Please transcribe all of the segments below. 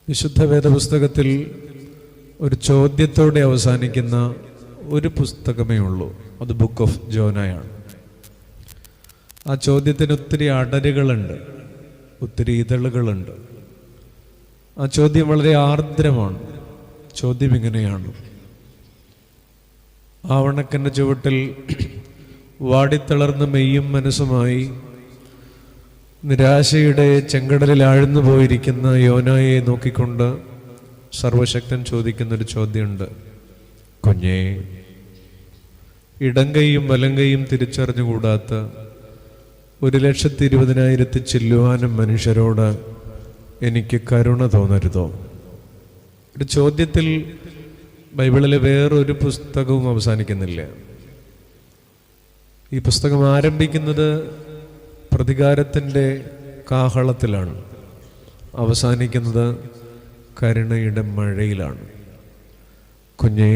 വിശുദ്ധ വേദപുസ്തകത്തിൽ ഒരു ചോദ്യത്തോടെ അവസാനിക്കുന്ന ഒരു പുസ്തകമേ ഉള്ളൂ. അത് ബുക്ക് ഓഫ് ജോനായാണ്. ആ ചോദ്യത്തിന് ഒത്തിരി അടരുകളുണ്ട്, ഒത്തിരി ഇതളുകളുണ്ട്. ആ ചോദ്യം വളരെ ആർദ്രമാണ്. ചോദ്യം ഇങ്ങനെയാണ്: ആവണക്കൻ്റെ ചുവട്ടിൽ വാടിത്തളർന്ന മെയ്യും മനസ്സുമായി നിരാശയുടെ ചെങ്കടലിൽ ആഴ്ന്നു പോയിരിക്കുന്ന യോനായെ നോക്കിക്കൊണ്ട് സർവശക്തൻ ചോദിക്കുന്നൊരു ചോദ്യമുണ്ട്. കുഞ്ഞേ, ഇടങ്കൈയും വലങ്കൈയും തിരിച്ചറിഞ്ഞുകൂടാത്ത 1,20,000 ചില്ലുവാനും മനുഷ്യരോട് എനിക്ക് കരുണ തോന്നരുതോ? ഒരു ചോദ്യത്തിൽ ബൈബിളിലെ വേറൊരു പുസ്തകവും അവസാനിക്കുന്നില്ല. ഈ പുസ്തകം ആരംഭിക്കുന്നത് പ്രതികാരത്തിൻ്റെ കാഹളത്തിലാണ്, അവസാനിക്കുന്നത് കരുണയുടെ മഴയിലാണ്. കുഞ്ഞേ,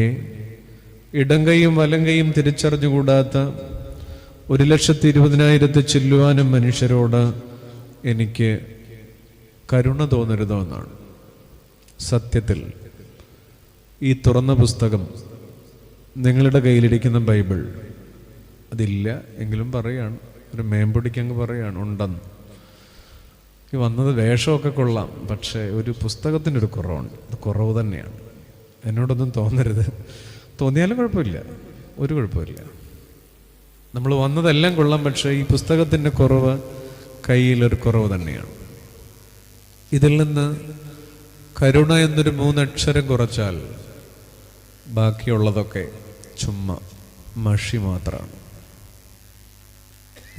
ഇടങ്കൈയും വലങ്കൈയും തിരിച്ചറിഞ്ഞുകൂടാത്ത 1,20,000 ചില്ലുവാനും മനുഷ്യരോട് എനിക്ക് കരുണ തോന്നരുതോ എന്നാണ്. സത്യത്തിൽ ഈ തുറന്ന പുസ്തകം, നിങ്ങളുടെ കയ്യിലിരിക്കുന്ന ബൈബിൾ, അതില്ല എങ്കിലും പറയാണ്, ഒരു മേമ്പൊടിക്കങ്ങ് പറയാണ് ഉണ്ടെന്ന്. ഈ വന്നത് വേഷമൊക്കെ കൊള്ളാം, പക്ഷേ ഒരു പുസ്തകത്തിനൊരു കുറവുണ്ട്. അത് കുറവ് തന്നെയാണ്. എന്നോടൊന്നും തോന്നരുത്. തോന്നിയാലും കുഴപ്പമില്ല, ഒരു കുഴപ്പമില്ല. നമ്മൾ വന്നതെല്ലാം കൊള്ളാം, പക്ഷേ ഈ പുസ്തകത്തിൻ്റെ കുറവ് കയ്യിലൊരു കുറവ് തന്നെയാണ്. ഇതിൽ നിന്ന് കരുണ എന്നൊരു 3 അക്ഷരം കുറച്ചാൽ ബാക്കിയുള്ളതൊക്കെ ചുമ്മാ മഷി മാത്രമാണ്.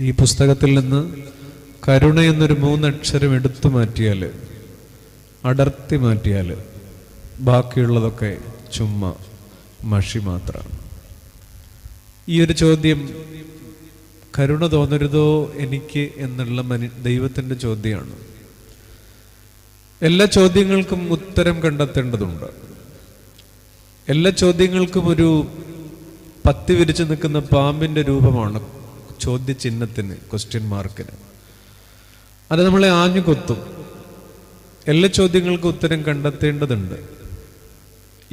ഈ പുസ്തകത്തിൽ നിന്ന് കരുണ എന്നൊരു 3 അക്ഷരം എടുത്തു മാറ്റിയാൽ, അടർത്തി മാറ്റിയാൽ ബാക്കിയുള്ളതൊക്കെ ചുമ്മാ മഷി മാത്രമാണ്. ഈ ഒരു ചോദ്യം, കരുണ തോന്നരുതോ എനിക്ക് എന്നുള്ള ദൈവത്തിൻ്റെ ചോദ്യമാണ്. എല്ലാ ചോദ്യങ്ങൾക്കും ഉത്തരം കണ്ടെത്തേണ്ടതുണ്ട്. എല്ലാ ചോദ്യങ്ങൾക്കും ഒരു പത്തി വിരിച്ചു നിൽക്കുന്ന പാമ്പിൻ്റെ രൂപമാണ് ചോദ്യചിഹ്നത്തിന്, ക്വസ്റ്റ്യൻ മാർക്കിന്. അത് നമ്മളെ ആഞ്ഞു കൊത്തും. എല്ലാ ചോദ്യങ്ങൾക്കും ഉത്തരം കണ്ടെത്തേണ്ടതുണ്ട്.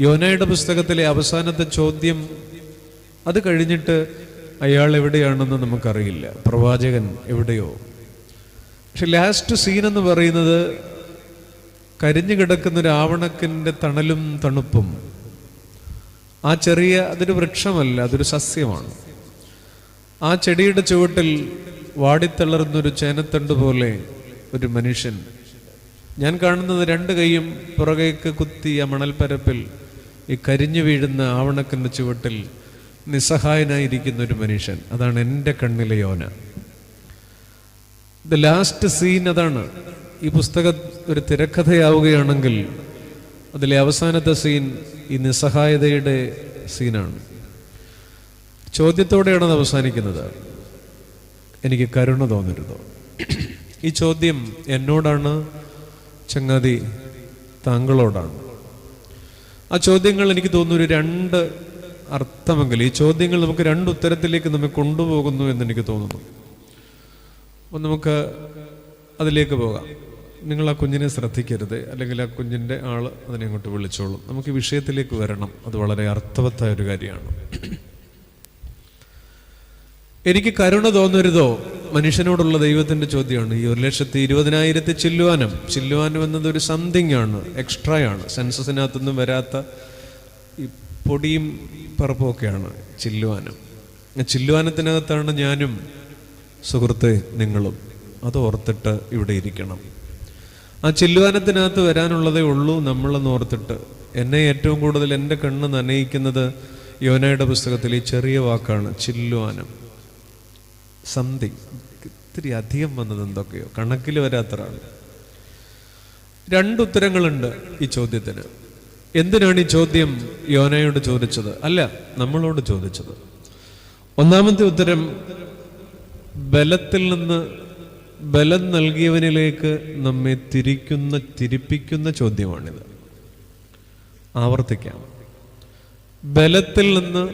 യോനയുടെ പുസ്തകത്തിലെ അവസാനത്തെ ചോദ്യം, അത് കഴിഞ്ഞിട്ട് അയാൾ എവിടെയാണെന്ന് നമുക്കറിയില്ല, പ്രവാചകൻ എവിടെയോ. പക്ഷെ ലാസ്റ്റ് സീൻ എന്ന് പറയുന്നത് കരിഞ്ഞു കിടക്കുന്നൊരു ആവണക്കിൻ്റെ തണലും തണുപ്പും. ആ അതൊരു വൃക്ഷമല്ല, അതൊരു സസ്യമാണ്. ആ ചെടിയുടെ ചുവട്ടിൽ വാടിത്തളർന്നൊരു ചേനത്തണ്ട് പോലെ ഒരു മനുഷ്യൻ. ഞാൻ കാണുന്നത് 2 കൈയും പുറകേക്ക് കുത്തി ആ മണൽപ്പരപ്പിൽ ഈ കരിഞ്ഞു വീഴുന്ന ആവണക്കിൻ്റെ ചുവട്ടിൽ നിസ്സഹായനായിരിക്കുന്ന ഒരു മനുഷ്യൻ. അതാണ് എൻ്റെ കണ്ണിലെ യോന. ദ ലാസ്റ്റ് സീൻ അതാണ്. ഈ പുസ്തകം ഒരു തിരക്കഥയാവുകയാണെങ്കിൽ അതിലെ അവസാനത്തെ സീൻ ഈ നിസ്സഹായതയുടെ സീനാണ്. ചോദ്യത്തോടെയാണ് അത് അവസാനിക്കുന്നത്: എനിക്ക് കരുണ തോന്നരുതോ? ഈ ചോദ്യം എന്നോടാണ് ചങ്ങാതി, താങ്കളോടാണ്. ആ ചോദ്യങ്ങൾ എനിക്ക് തോന്നുന്നു 2 അർത്ഥമെങ്കിൽ, ഈ ചോദ്യങ്ങൾ നമുക്ക് 2 ഉത്തരത്തിലേക്ക് നമ്മെ കൊണ്ടുപോകുന്നു എന്നെനിക്ക് തോന്നുന്നു. അപ്പം നമുക്ക് അതിലേക്ക് പോകാം. നിങ്ങൾ ആ കുഞ്ഞിനെ ശ്രദ്ധിക്കരുത്, അല്ലെങ്കിൽ ആ കുഞ്ഞിൻ്റെ ആൾ അതിനെ അങ്ങോട്ട് വിളിച്ചോളും. നമുക്ക് ഈ വിഷയത്തിലേക്ക് വരണം. അത് വളരെ അർത്ഥവത്തായ ഒരു കാര്യമാണ്. എനിക്ക് കരുണ തോന്നരുതോ മനുഷ്യനോടുള്ള ദൈവത്തിൻ്റെ ചോദ്യമാണ്. ഈ 1,20,000 ചില്ലുവാനം എന്നതൊരു സംതിങ് ആണ്, എക്സ്ട്രാ ആണ്. സെൻസസിനകത്തൊന്നും വരാത്ത ഈ പൊടിയും പറപ്പുമൊക്കെയാണ് ചില്ലുവാനം. ചില്ലുവാനത്തിനകത്താണ് ഞാനും സുഹൃത്തെ നിങ്ങളും. അത് ഓർത്തിട്ട് ഇവിടെ ഇരിക്കണം. ആ ചില്ലുവാനത്തിനകത്ത് വരാനുള്ളതേ ഉള്ളൂ നമ്മളെന്ന് ഓർത്തിട്ട്. എന്നെ ഏറ്റവും കൂടുതൽ എൻ്റെ കണ്ണ് നനയിക്കുന്നത് യോനയുടെ പുസ്തകത്തിൽ ഈ ചെറിയ വാക്കാണ്, ചില്ലുവാനം. സംതിങ് ഇത്തിരി അധികം വന്നത് എന്തൊക്കെയോ കണക്കിൽ വരാത്തതാണ്. 2 ഉത്തരങ്ങളുണ്ട് ഈ ചോദ്യത്തിന്. എന്തിനാണ് ഈ ചോദ്യം യോനയോട് ചോദിച്ചത്? അല്ല, നമ്മളോട് ചോദിച്ചത്. ഒന്നാമത്തെ ഉത്തരം, ബലത്തിൽ നിന്ന് ബലം നൽകിയവനിലേക്ക് നമ്മെ തിരിപ്പിക്കുന്ന ചോദ്യമാണിത്. ആവർത്തിക്കാം. ബലത്തിൽ നിന്ന്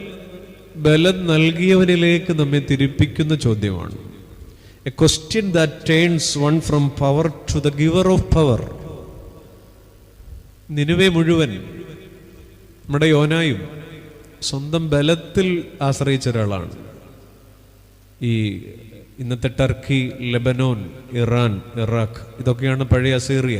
ബലം നൽകിയവനിലേക്ക് നമ്മെ തിരിപ്പിക്കുന്ന ചോദ്യമാണ്. A question that turns one from power to the giver of power. നിനിവെ മുഴുവൻ നമ്മുടെ യോനായും സ്വന്തം ബലത്തിൽ ആശ്രയിച്ച ഒരാളാണ്. ഈ ഇന്നത്തെ ടർക്കി, ലെബനോൻ, ഇറാൻ, ഇറാഖ് ഇതൊക്കെയാണ് പഴയ അസീറിയ.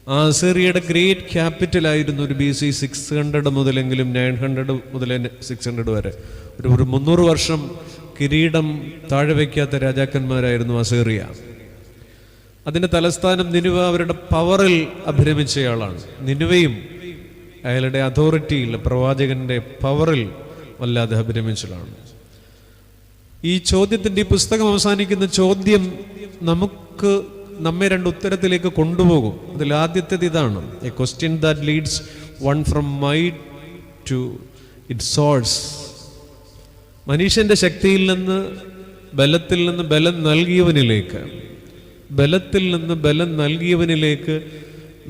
ആ അസീറിയയുടെ ഗ്രേറ്റ് ക്യാപിറ്റലായിരുന്നു ഒരു BC 600 മുതലെങ്കിലും 900 മുതൽ 600 വരെ ഒരു 300 വർഷം കിരീടം താഴെ വയ്ക്കാത്ത രാജാക്കന്മാരായിരുന്നു അസീറിയ. അതിൻ്റെ തലസ്ഥാനം നിനുവ അവരുടെ പവറിൽ അഭിരമിച്ചയാളാണ്. നിനുവയും അയാളുടെ അതോറിറ്റിയിൽ, പ്രവാചകന്റെ പവറിൽ വല്ലാതെ അഭിരമിച്ചതാണ്. ഈ ചോദ്യത്തിൻ്റെ, ഈ പുസ്തകം അവസാനിക്കുന്ന ചോദ്യം നമ്മെ രണ്ട് ഉത്തരത്തിലേക്ക് കൊണ്ടുപോകും. അതിൽ ആദ്യത്തേത് ഇതാണ്: a question that leads one from might to its source. മനുഷ്യന്റെ ശക്തിയിൽ നിന്ന്, ബലത്തിൽ നിന്ന് ബലം നൽകിയവനിലേക്ക്, ബലത്തിൽ നിന്ന് ബലം നൽകിയവനിലേക്ക്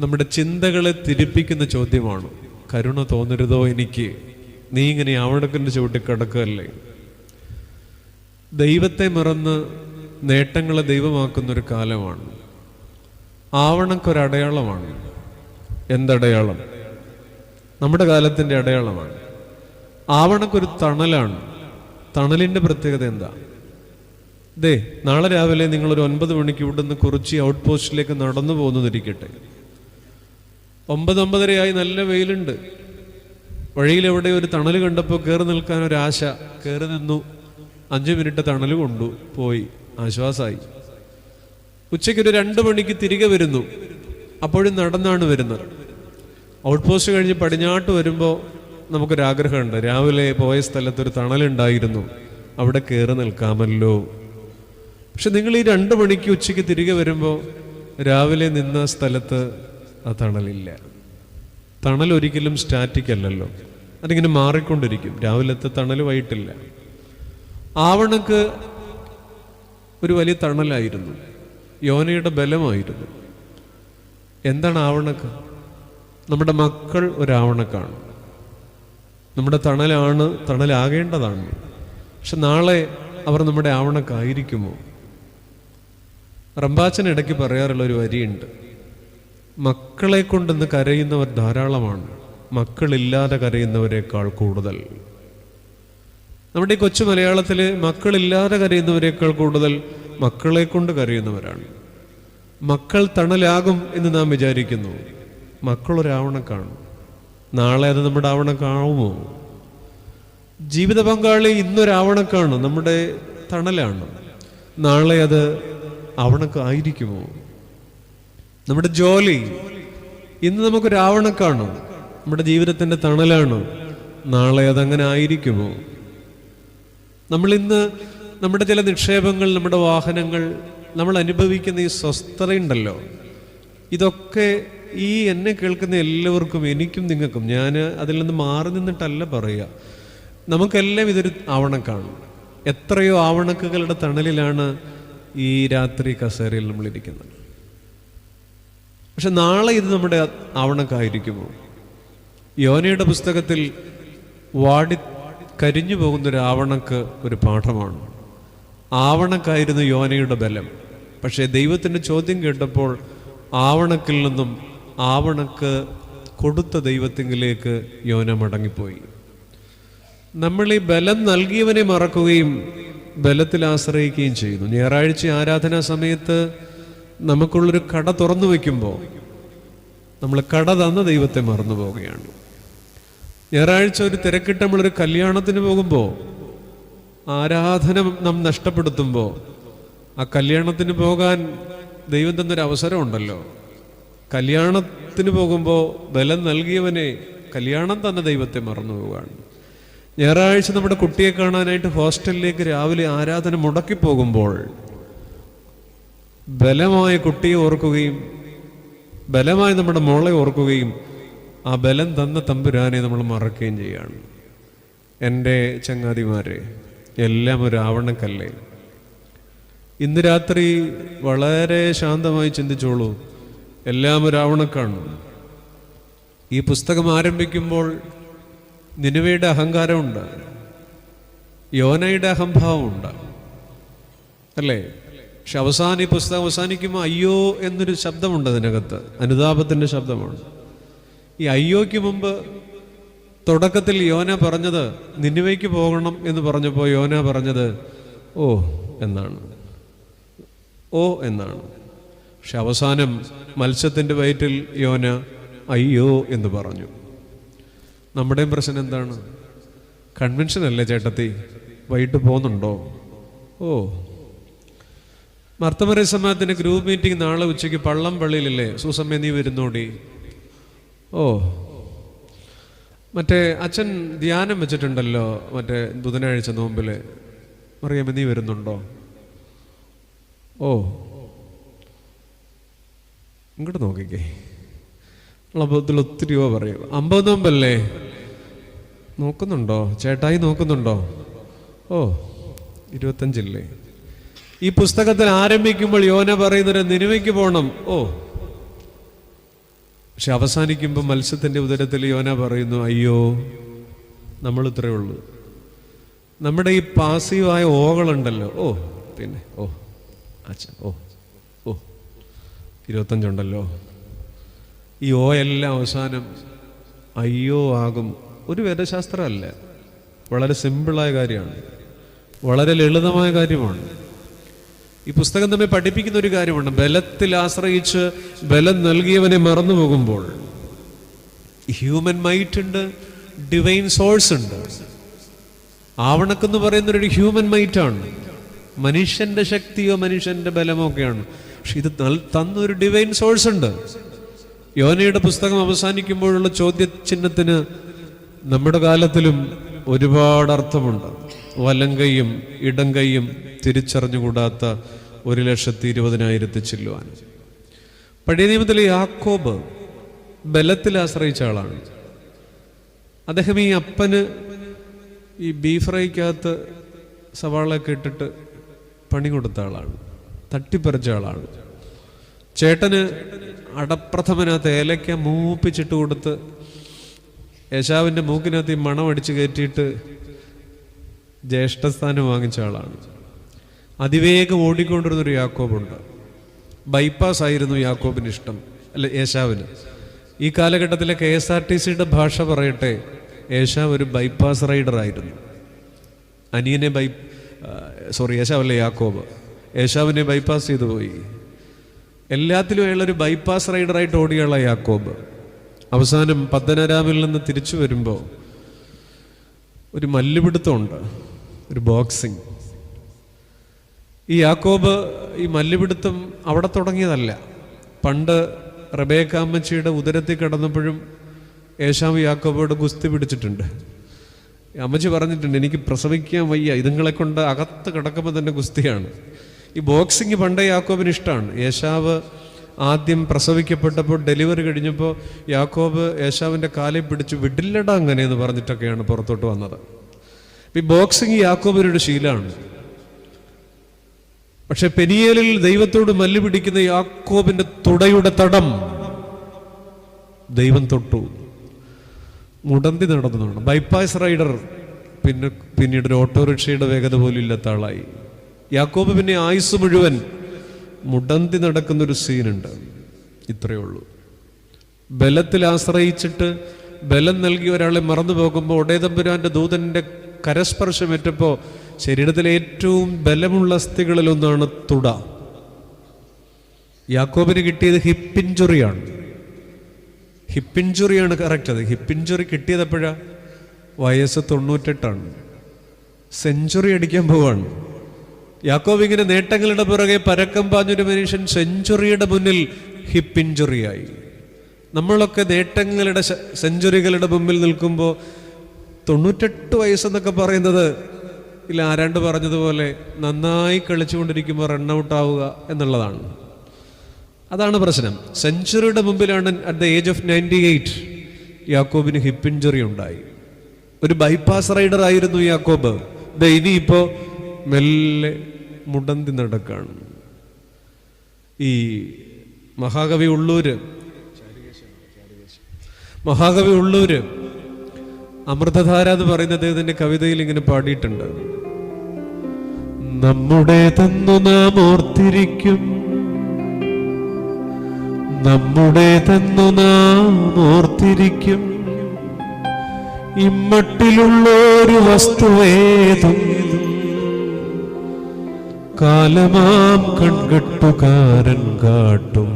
നമ്മുടെ ചിന്തകളെ തിരിപ്പിക്കുന്ന ചോദ്യമാണ്: കരുണ തോന്നരുതോ എനിക്ക്? നീ ഇങ്ങനെ ആവണക്കിൻ്റെ ചുവട്ടിൽ കിടക്കുകയല്ലേ? ദൈവത്തെ മറന്ന് നേട്ടങ്ങളെ ദൈവമാക്കുന്നൊരു കാലമാണ്. ആവണക്കൊരടയാളമാണ്. എന്തടയാളം? നമ്മുടെ കാലത്തിൻ്റെ അടയാളമാണ്. ആവണക്കൊരു തണലാണ്. തണലിൻ്റെ പ്രത്യേകത എന്താ? നാളെ രാവിലെ നിങ്ങളൊരു 9 മണിക്ക് ഇവിടുന്ന് കുറിച്ചി ഔട്ട് പോസ്റ്റിലേക്ക് നടന്നു പോകുന്നതിരിക്കട്ടെ. 9-9:30 നല്ല വെയിലുണ്ട്. വഴിയിലെവിടെ ഒരു തണൽ കണ്ടപ്പോൾ കയറി നിൽക്കാൻ ഒരാശ. കയറി നിന്നു. 5 മിനിറ്റ് തണൽ കൊണ്ടു പോയി, ആശ്വാസമായി. ഉച്ചയ്ക്കൊരു 2 മണിക്ക് തിരികെ വരുന്നു. അപ്പോഴും നടന്നാണ് വരുന്നത്. ഔട്ട് പോസ്റ്റ് കഴിഞ്ഞ് പടിഞ്ഞാട്ട് വരുമ്പോൾ നമുക്കൊരാഗ്രഹമുണ്ട്, രാവിലെ പോയ സ്ഥലത്തൊരു തണലുണ്ടായിരുന്നു, അവിടെ കയറി നിൽക്കാമല്ലോ. പക്ഷെ നിങ്ങൾ ഈ 2 മണിക്ക് ഉച്ചയ്ക്ക് തിരികെ വരുമ്പോൾ രാവിലെ നിന്ന സ്ഥലത്ത് ആ തണലില്ല. തണൽ ഒരിക്കലും സ്റ്റാറ്റിക് അല്ലല്ലോ, അതിങ്ങനെ മാറിക്കൊണ്ടിരിക്കും. രാവിലത്തെ തണൽ വൈകിട്ടില്ല. ആവണക്ക് ഒരു വലിയ തണലായിരുന്നു, യോനയുടെ ബലമായിരുന്നു. എന്താണ് ആവണക്ക്? നമ്മുടെ മക്കൾ ഒരാവണക്കാണ്. നമ്മുടെ തണലാണ്, തണലാകേണ്ടതാണ്. പക്ഷെ നാളെ അവർ നമ്മുടെ ആവണക്കായിരിക്കുമോ? റംബാച്ചൻ ഇടയ്ക്ക് പറയാറുള്ള ഒരു വരിയുണ്ട്: മക്കളെ കൊണ്ടെന്ന് കരയുന്നവർ ധാരാളമാണ്, മക്കളില്ലാതെ കരയുന്നവരെക്കാൾ കൂടുതൽ. നമ്മുടെ ഈ കൊച്ചു മലയാളത്തിൽ മക്കളില്ലാതെ കരയുന്നവരെക്കാൾ കൂടുതൽ മക്കളെ കൊണ്ട് കരയുന്നവരാണ്. മക്കൾ തണലാകും എന്ന് നാം വിചാരിക്കുന്നു. മക്കളൊരാവണക്കാണ്. നാളെ അത് നമ്മുടെ ആവണക്കാവുമോ? ജീവിത പങ്കാളി ഇന്നൊരാവണക്കാണ്, നമ്മുടെ തണലാണ്. നാളെ അത് ആവണക്കായിരിക്കുമോ? നമ്മുടെ ജോലി ഇന്ന് നമുക്കൊരാവണക്കാണ്, നമ്മുടെ ജീവിതത്തിൻ്റെ തണലാണ്. നാളെ അതങ്ങനെ ആയിരിക്കുമോ? നമ്മളിന്ന് നമ്മുടെ ചില നിക്ഷേപങ്ങൾ, നമ്മുടെ വാഹനങ്ങൾ, നമ്മൾ അനുഭവിക്കുന്ന ഈ സ്വസ്ഥതയുണ്ടല്ലോ, ഇതൊക്കെ ഈ എന്നെ കേൾക്കുന്ന എല്ലാവർക്കും, എനിക്കും നിങ്ങൾക്കും, ഞാൻ അതിൽ നിന്ന് മാറി നിന്നിട്ടല്ല പറയുക, നമുക്കെല്ലാം ഇതൊരു ആവണക്കാണ്. എത്രയോ ആവണക്കുകളുടെ തണലിലാണ് ഈ രാത്രി കസേരയിൽ നമ്മളിരിക്കുന്നത്. പക്ഷെ നാളെ ഇത് നമ്മുടെ ആവണക്കായിരിക്കുമോ? യോനയുടെ പുസ്തകത്തിൽ കരിഞ്ഞു പോകുന്നൊരു ആവണക്ക് ഒരു പാഠമാണ്. ആവണക്കായിരുന്നു യോനയുടെ ബലം. പക്ഷേ ദൈവത്തിൻ്റെ ചോദ്യം കേട്ടപ്പോൾ ആവണക്കിൽ നിന്നും ആവണക്ക് കൊടുത്ത ദൈവത്തിങ്കിലേക്ക് യോന മടങ്ങിപ്പോയി. നമ്മൾ ഈ ബലം നൽകിയവനെ മറക്കുകയും ബലത്തിൽ ആശ്രയിക്കുകയും ചെയ്യുന്നു. ഞായറാഴ്ച ആരാധനാ സമയത്ത് നമുക്കുള്ളൊരു കട തുറന്നു വയ്ക്കുമ്പോൾ നമ്മൾ കട തന്ന ദൈവത്തെ മറന്നു പോവുകയാണ്. ഞായറാഴ്ച ഒരു തിരക്കിട്ട് നമ്മളൊരു കല്യാണത്തിന് പോകുമ്പോൾ ആരാധന നാം നഷ്ടപ്പെടുത്തുമ്പോൾ ആ കല്യാണത്തിന് പോകാൻ ദൈവം തന്നൊരു അവസരമുണ്ടല്ലോ. കല്യാണത്തിന് പോകുമ്പോൾ ബലം നൽകിയവനെ, കല്യാണം തന്ന ദൈവത്തെ മറന്നു പോവുകയാണ്. ഞായറാഴ്ച നമ്മുടെ കുട്ടിയെ കാണാനായിട്ട് ഹോസ്റ്റലിലേക്ക് രാവിലെ ആരാധന മുടക്കി പോകുമ്പോൾ ബലമായ കുട്ടിയെ ഓർക്കുകയും ബലമായി നമ്മുടെ മോളെ ഓർക്കുകയും ആ ബലം തന്ന തമ്പുരാനെ നമ്മൾ മറക്കുകയും ചെയ്യാണ്. എൻ്റെ ചങ്ങാതിമാരെ, എല്ലാം ഒരു ആവണക്കല്ലേ? ഇന്ന് രാത്രി വളരെ ശാന്തമായി ചിന്തിച്ചോളൂ. എല്ലാം ഒരു ആവണക്കാണ്. ഈ പുസ്തകം ആരംഭിക്കുമ്പോൾ നിനുവയുടെ അഹങ്കാരമുണ്ട്, യോനയുടെ അഹംഭാവമുണ്ട്, അല്ലേ? പക്ഷെ ഈ പുസ്തകം അവസാനിക്കുമ്പോൾ അയ്യോ എന്നൊരു ശബ്ദമുണ്ട് അതിനകത്ത്, അനുതാപത്തിൻ്റെ ശബ്ദമാണ്. ഈ അയ്യോയ്ക്ക് മുമ്പ് തുടക്കത്തിൽ യോന പറഞ്ഞത് നിനിവേയ്ക്ക് പോകണം എന്ന് പറഞ്ഞപ്പോൾ യോന പറഞ്ഞത് ഓ എന്നാണ്, ഓ എന്നാണ്. പക്ഷെ അവസാനം മത്സ്യത്തിൻ്റെ വയറ്റിൽ യോന അയ്യോ എന്ന് പറഞ്ഞു. നമ്മുടെയും പ്രശ്നം എന്താണ്? കൺവെൻഷൻ അല്ലേ ചേട്ടത്തി, വൈകിട്ട് പോകുന്നുണ്ടോ? ഓ, മർത്തമറിയ സമാജത്തിൻ്റെ ഗ്രൂപ്പ് മീറ്റിംഗ് നാളെ ഉച്ചയ്ക്ക് പള്ളം പള്ളിയിലല്ലേ, സൂസമ്മ നീ വരുന്നോടി? ഓ, മറ്റേ അച്ഛൻ ധ്യാനം വെച്ചിട്ടുണ്ടല്ലോ മറ്റേ ബുധനാഴ്ച നോമ്പിൽ, മറിയാമ്മ നീ വരുന്നുണ്ടോ? ഓ, ഇങ്ങോട്ട് നോക്കിക്കേ, അബദ്ധത്തിൽ ഒത്തിരി രൂപ പറയും. 50 നോമ്പല്ലേ, നോക്കുന്നുണ്ടോ ചേട്ടായി, നോക്കുന്നുണ്ടോ? ഓ, 25 ഈ പുസ്തകത്തിൽ ആരംഭിക്കുമ്പോൾ യോന പറയുന്നൊരു നിനിവേയ്ക്ക് പോകണം. ഓ, പക്ഷെ അവസാനിക്കുമ്പോൾ മത്സ്യത്തിൻ്റെ ഉദരത്തിൽ യോന പറയുന്നു അയ്യോ. നമ്മൾ ഇത്രയേ ഉള്ളൂ. നമ്മുടെ ഈ പാസീവായ ഓകളുണ്ടല്ലോ, ഓ പിന്നെ ഓ അച്ഛൻ ഓ ഓ 25 ഉണ്ടല്ലോ, ഈ ഓ എല്ലാം അവസാനം അയ്യോ ആകും. ഒരു വേദശാസ്ത്രമല്ല, വളരെ സിമ്പിളായ കാര്യമാണ്, വളരെ ലളിതമായ കാര്യമാണ്. ഈ പുസ്തകം നമ്മെ പഠിപ്പിക്കുന്ന ഒരു കാര്യമുണ്ട്. ബലത്തിൽ ആശ്രയിച്ച് ബലം നൽകിയവനെ മറന്നു പോകുമ്പോൾ, ഹ്യൂമൻ മൈറ്റ് ഉണ്ട്, ഡിവൈൻ സോഴ്സ് ഉണ്ട്. ആവണക്കെന്ന് പറയുന്നൊരു ഹ്യൂമൻ മൈറ്റാണ്, മനുഷ്യന്റെ ശക്തിയോ മനുഷ്യന്റെ ബലമോ ഒക്കെയാണ്. പക്ഷെ ഇത് തന്നൊരു ഡിവൈൻ സോഴ്സ് ഉണ്ട്. യോനയുടെ പുസ്തകം അവസാനിക്കുമ്പോഴുള്ള ചോദ്യചിഹ്നത്തിന് നമ്മുടെ കാലത്തിലും ഒരുപാട് അർത്ഥമുണ്ട്. വലം കൈയും ഇടം കൈയും തിരിച്ചറിഞ്ഞുകൂടാത്ത 1,20,000 ചെല്ലുവാൻ. പഴയ നിയമത്തിലെ യാക്കോബ് ബലത്തിൽ ആശ്രയിച്ച ആളാണ്. അദ്ദേഹം ഈ അപ്പന് ഈ ബീഫ് ഫ്രൈക്കകത്ത് സവാളയൊക്കെ ഇട്ടിട്ട് പണി കൊടുത്ത ആളാണ്, തട്ടിപ്പറിച്ച ആളാണ്. ചേട്ടന് അടപ്രഥമനകത്ത് ഏലയ്ക്ക മൂപ്പിച്ചിട്ട് കൊടുത്ത് യേശാവിൻ്റെ മൂക്കിനകത്ത് ഈ മണം അടിച്ച് കയറ്റിയിട്ട് ജ്യേഷ്ഠസ്ഥാനം വാങ്ങിച്ച ആളാണ്. അതിവേഗം ഓടിക്കൊണ്ടിരുന്നൊരു യാക്കോബുണ്ട്. ബൈപ്പാസ് ആയിരുന്നു യാക്കോബിന് ഇഷ്ടം, അല്ല യേശാവിന്. ഈ കാലഘട്ടത്തിലെ KSRTCയുടെ ഭാഷ പറയട്ടെ, യേശാവ് ഒരു ബൈപ്പാസ് റൈഡർ ആയിരുന്നു. അനിയനെ യേശാവല്ലേ യാക്കോബ്, യേശാവിനെ ബൈപ്പാസ് ചെയ്തു പോയി. എല്ലാത്തിലും അയാളൊരു ബൈപ്പാസ് റൈഡറായിട്ട് ഓടിയുള്ള യാക്കോബ്. അവസാനം പദ്ദനരാമിൽ നിന്ന് തിരിച്ചു വരുമ്പോൾ ഒരു മല്ലുപിടുത്തമുണ്ട്, ഒരു ബോക്സിങ്. ഈ യാക്കോബ് ഈ മല്ലുപിടുത്തം അവിടെ തുടങ്ങിയതല്ല. പണ്ട് റബേക്ക അമ്മച്ചിയുടെ ഉദരത്തിൽ കിടന്നപ്പോഴും യേശാവ് യാക്കോബോട് ഗുസ്തി പിടിച്ചിട്ടുണ്ട്. അമ്മച്ചി പറഞ്ഞിട്ടുണ്ട്, എനിക്ക് പ്രസവിക്കാൻ വയ്യ, ഇതുങ്ങളെ കൊണ്ട് അകത്ത് കിടക്കുമ്പോൾ തന്നെ ഗുസ്തിയാണ്. ഈ ബോക്സിങ് പണ്ടേ യാക്കോബിന് ഇഷ്ടമാണ്. യേശാവ് ആദ്യം പ്രസവിക്കപ്പെട്ടപ്പോൾ ഡെലിവറി കഴിഞ്ഞപ്പോൾ യാക്കോബ് യേശാവിൻ്റെ കാലിൽ പിടിച്ച് വിടില്ലടാ അങ്ങനെയെന്ന് പറഞ്ഞിട്ടൊക്കെയാണ് പുറത്തോട്ട് വന്നത്. ഈ ബോക്സിങ് യാക്കോബിനൊരു ശീലമാണ്. പക്ഷെ പെനിയേലിൽ ദൈവത്തോട് മല്ല് പിടിക്കുന്ന യാക്കോബിന്റെ തുടയുടെ തടം ദൈവം തൊട്ടു. മുടന്തി നടന്നതാണ്. ബൈപ്പാസ് റൈഡർ പിന്നീട് ഒരു ഓട്ടോറിക്ഷയുടെ വേഗത പോലും ഇല്ലാത്ത ആളായി. യാക്കോബ് പിന്നെ ആയുസ് മുഴുവൻ മുടന്തി നടക്കുന്നൊരു സീനുണ്ട്. ഇത്രയേ ഉള്ളൂ. ബലത്തിൽ ആശ്രയിച്ചിട്ട് ബലം നൽകിയ ഒരാളെ മറന്നു പോകുമ്പോൾ ഒടേതമ്പുരാന്റെ ദൂതന്റെ കരസ്പർശമേറ്റപ്പോൾ ശരീരത്തിലെ ഏറ്റവും ബലമുള്ള അസ്ഥികളിലൊന്നാണ് തുട. യാക്കോബിന് കിട്ടിയത് ഹിപ്പ് ഇഞ്ചുറിയാണ്. ഹിപ്പ് ഇഞ്ചുറിയാണ് കറക്റ്റ്. അത് ഹിപ്പ് ഇഞ്ചുറി കിട്ടിയതെപ്പോഴാ? വയസ്സ് 98ആണ്. സെഞ്ചുറി അടിക്കാൻ പോവാണ്. യാക്കോബ് ഇങ്ങനെ നേട്ടങ്ങളുടെ പുറകെ പരക്കം പാഞ്ഞൊരു മനുഷ്യൻ സെഞ്ചുറിയുടെ മുന്നിൽ ഹിപ്പ് ഇഞ്ചുറിയായി. നമ്മളൊക്കെ നേട്ടങ്ങളുടെ സെഞ്ചുറികളുടെ മുമ്പിൽ നിൽക്കുമ്പോൾ 98 വയസ്സെന്നൊക്കെ പറയുന്നത് ഇല്ല, ആരാണ്ട് പറഞ്ഞതുപോലെ നന്നായി കളിച്ചുകൊണ്ടിരിക്കുമ്പോൾ റണ്ണൗട്ട് ആവുക എന്നുള്ളതാണ്. അതാണ് പ്രശ്നം. സെഞ്ചുറിയുടെ മുമ്പിലാണ് അറ്റ് ദ ഏജ് ഓഫ് 98 യാക്കോബിന് ഹിപ്പ് ഇഞ്ചുറി ഉണ്ടായി. ഒരു ബൈപ്പാസ് റൈഡർ ആയിരുന്നു യാക്കോബ്. ഇനിയിപ്പോ മെല്ലെ മുടന്തി നടക്കാണ്. ഈ മഹാകവി ഉള്ളൂര് അമൃതധാര എന്ന് പറയുന്ന അദ്ദേഹത്തിന്റെ കവിതയിൽ ഇങ്ങനെ പാടിയിട്ടുണ്ട്. നമ്മുടേതെന്നു നാം ഓർത്തിരിക്കും, നമ്മുടേതെന്നു നാം ഓർത്തിരിക്കും. ഇമ്മട്ടിലുള്ളൊരു വസ്തുവേതും കാലമാം കൺകെട്ടുകാരൻ കാട്ടും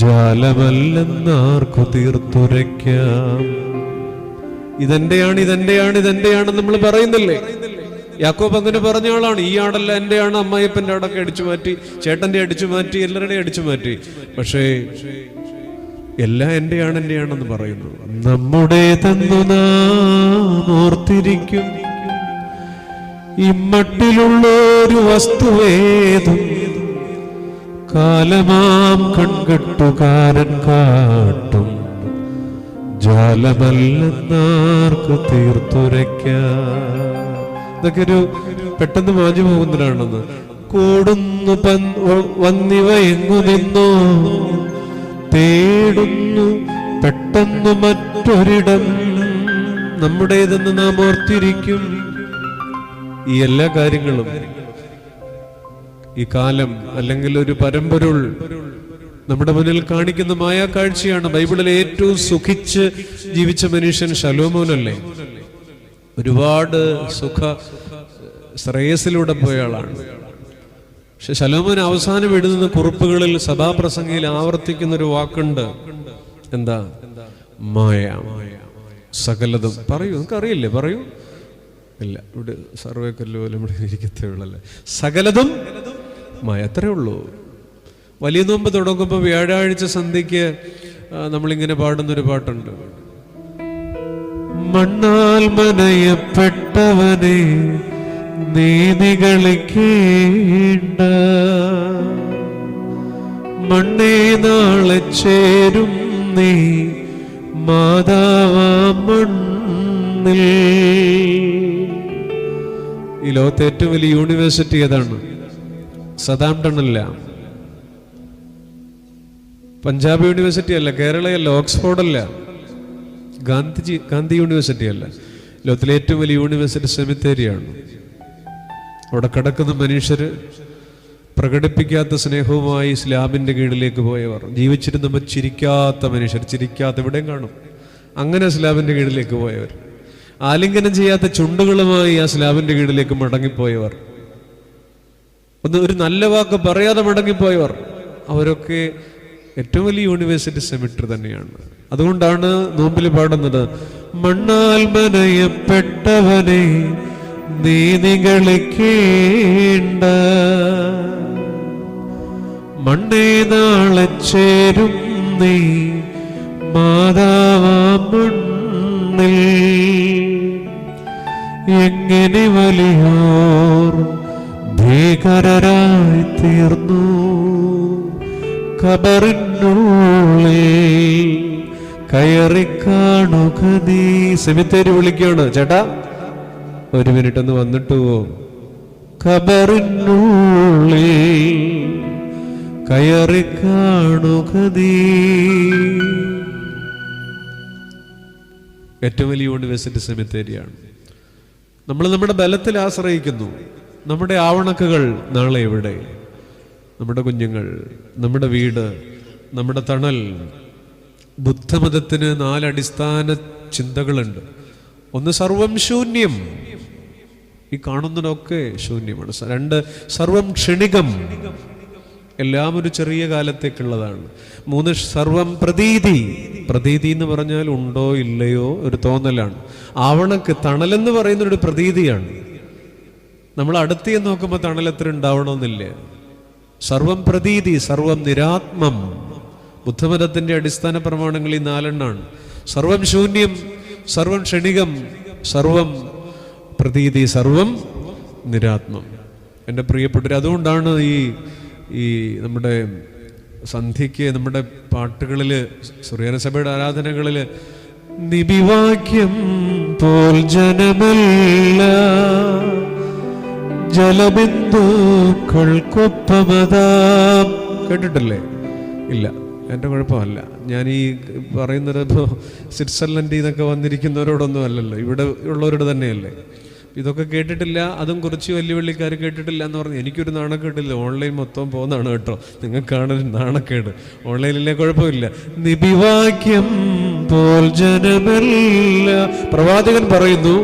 ജാലമല്ലെന്നാർക്കു തീർത്തുരയ്ക്കാം. ഇതെന്റെയാണ്, ഇതെന്റെയാണ്, ഇതെന്റെയാണെന്ന് നമ്മൾ പറയുന്നില്ലേ? യാക്കോബ് അങ്ങനെ പറഞ്ഞ ആളാണ്. ഈ ആടല്ല എന്റെയാണ്, അമ്മായിപ്പന്റെ ആടൊക്കെ അടിച്ചു മാറ്റി, ചേട്ടന്റെ അടിച്ചു മാറ്റി, എല്ലാവരുടെയും അടിച്ചു മാറ്റി. പക്ഷേ എല്ലാം എന്റെയാണ്, എന്റെയാണെന്ന് പറയുന്നു. നമ്മുടേതെന്നു നാം ഓർത്തിരിക്കും, ഇമ്മട്ടിലുള്ളൊരു വസ്തുവേതും കാലമാം കൺകെട്ടുകാരൻ കാട്ടും ജാലമല്ലെന്നാർക്കു തീർത്തുരയ്ക്കാം. ഇതൊക്കെ ഒരു പെട്ടെന്ന് മാഞ്ഞു പോകുന്നതാണെന്ന്. കൂടുന്നു വന്നിവ എങ്ങു നിന്നോ, തേടുന്നു പെട്ടെന്ന് മറ്റൊരിടം. നമ്മുടേതെന്ന് നാം ഓർത്തിരിക്കും. ഈ എല്ലാ കാര്യങ്ങളും ഈ കാലം അല്ലെങ്കിൽ ഒരു പരമ്പൊരുൾ നമ്മുടെ മുന്നിൽ കാണിക്കുന്ന മായാക്കാഴ്ചയാണ്. ബൈബിളിലെ ഏറ്റവും സുഖിച്ച് ജീവിച്ച മനുഷ്യൻ ശലോമോനല്ലേ? ഒരുപാട് സുഖ ശ്രേയസിലൂടെ പോയ ആളാണ്. പക്ഷെ ശലോമോൻ അവസാനം എഴുതുന്ന കുറിപ്പുകളിൽ സഭാപ്രസംഗയിൽ ആവർത്തിക്കുന്ന ഒരു വാക്കുണ്ട്. എന്താ? മായ. സകലതും പറയൂ. നിങ്ങൾക്ക് അറിയില്ലേ? പറയൂ. ഇല്ല, ഇവിടെ സർവേ കല്ല് പോലും ഇവിടെ ഇരിക്കത്തേ ഉള്ളല്ലേ. സകലതും മായ. അത്രേ ഉള്ളൂ. വലിയ നോമ്പ് തുടങ്ങുമ്പോൾ വ്യാഴാഴ്ച സന്ധ്യയ്ക്ക് നമ്മളിങ്ങനെ പാടുന്നൊരു പാട്ടുണ്ട്. മണ്ണാൽ മനയപ്പെട്ടവനെ നീതി കളിക്കേണ്ട, മണ്ണേ നാളെ ചേരും നീ മാതാവാ മണ്ണിൽ. ഈ ലോകത്തെ ഏറ്റവും വലിയ യൂണിവേഴ്സിറ്റി ഏതാണ്? സതാംപ്ടൺ അല്ല, പഞ്ചാബ് യൂണിവേഴ്സിറ്റി അല്ല, കേരളയല്ല, ഓക്സ്ഫോർഡ് അല്ല, ഗാന്ധി യൂണിവേഴ്സിറ്റി അല്ല. ലോകത്തിലെ ഏറ്റവും വലിയ യൂണിവേഴ്സിറ്റി സെമിത്തേരിയാണ്. അവിടെ കിടക്കുന്ന മനുഷ്യര് പ്രകടിപ്പിക്കാത്ത സ്നേഹവുമായി സ്ലാബിന്റെ കീഴിലേക്ക് പോയവർ, ജീവിച്ചിരുന്നപ്പോൾ ചിരിക്കാത്ത മനുഷ്യർ, ചിരിക്കാത്ത എവിടെയും കാണും, അങ്ങനെ സ്ലാബിന്റെ കീഴിലേക്ക് പോയവർ, ആലിംഗനം ചെയ്യാത്ത ചുണ്ടുകളുമായി ആ സ്ലാബിന്റെ കീഴിലേക്ക് മടങ്ങിപ്പോയവർ, ഒരു നല്ല വാക്ക് പറയാതെ മടങ്ങിപ്പോയവർ, അവരൊക്കെ ഏറ്റവും വലിയ യൂണിവേഴ്സിറ്റി സെമിറ്ററി തന്നെയാണ്. അതുകൊണ്ടാണ് നോമ്പിൽ പാടുന്നത്, മണ്ണാൽ മനയപ്പെട്ടവനെ നീതി കളിക്കേണ്ട, മണ്ണേ നാളെ ചേരും നീ മാതാവാ മണ്ണിൽ. എങ്ങനെ വലിയോർ ഭീകരരായി തീർന്നു ഖബറിനുള്ളിൽ കയറി കാണുക നീ. സെമിത്തേരി വിളിക്കാണ്, ചേട്ടാ ഒരു മിനിറ്റ് ഒന്ന് വന്നിട്ട് പോ. ഖബറിനുള്ളിൽ കയറി കാണുക നീ. ഏറ്റവും വലിയ യൂണിവേഴ്സിറ്റി സെമിത്തേരിയാണ്. നമ്മൾ നമ്മുടെ ബലത്തിൽ ആശ്രയിക്കുന്നു. നമ്മുടെ ആവണക്കുകൾ നാളെ എവിടെ? നമ്മുടെ കുഞ്ഞുങ്ങൾ, നമ്മുടെ വീട്, നമ്മുടെ തണൽ. ബുദ്ധമതത്തിന് 4 അടിസ്ഥാന ചിന്തകളുണ്ട്. ഒന്ന്, സർവം ശൂന്യം, ഈ കാണുന്നതൊക്കെ ശൂന്യമാണ്. 2, സർവം ക്ഷണികം, എല്ലാം ഒരു ചെറിയ കാലത്തേക്കുള്ളതാണ്. 3, സർവം പ്രതീതി. പ്രതീതി എന്ന് പറഞ്ഞാൽ ഉണ്ടോ ഇല്ലയോ ഒരു തോന്നലാണ്. ആവണക്ക്, തണലെന്ന് പറയുന്നൊരു പ്രതീതിയാണ്. നമ്മൾ അടുത്ത് നോക്കുമ്പോൾ തണൽ എത്ര ഉണ്ടാവണമെന്നില്ല. സർവം പ്രതീതി, സർവം നിരാത്മം. ബുദ്ധമതത്തിന്റെ അടിസ്ഥാന പ്രമാണങ്ങൾ ഈ 4 എണ്ണാണ്. സർവം ശൂന്യം, സർവം ക്ഷണികം, സർവം പ്രതീതി, സർവം നിരാത്മം. എൻ്റെ പ്രിയപ്പെട്ടവർ, അതുകൊണ്ടാണ് ഈ നമ്മുടെ സന്ധ്യയ്ക്ക് നമ്മുടെ പാട്ടുകളിൽ, സുറിയാനി സഭയുടെ ആരാധനകളിൽ നിബിവാക്യം പോൽ ജനമല്ല ജലബിന്ദുക്കൾക്കൊപ്പമതാം. കേട്ടിട്ടില്ലേ? ഇല്ല, എൻ്റെ കുഴപ്പമല്ല. ഞാൻ ഈ പറയുന്നത് ഇപ്പോൾ സ്വിറ്റ്സർലൻഡിൽ നിന്നൊക്കെ വന്നിരിക്കുന്നവരോടൊന്നും അല്ലല്ലോ, ഇവിടെ ഉള്ളവരോട് തന്നെയല്ലേ. ഇതൊക്കെ കേട്ടിട്ടില്ല, അതും കുറച്ച് വലിയ വെള്ളിക്കാർ കേട്ടിട്ടില്ല എന്ന് പറഞ്ഞു. എനിക്കൊരു നാണക്കേടില്ല, ഓൺലൈൻ മൊത്തം പോകുന്നതാണ് കേട്ടോ, നിങ്ങൾക്കാണ് നാണക്കേട്. ഓൺലൈനിലെ കുഴപ്പമില്ല. നിബിവാക്യം പോൽ ജനമല്ല, പ്രവാചകൻ പറയുന്നു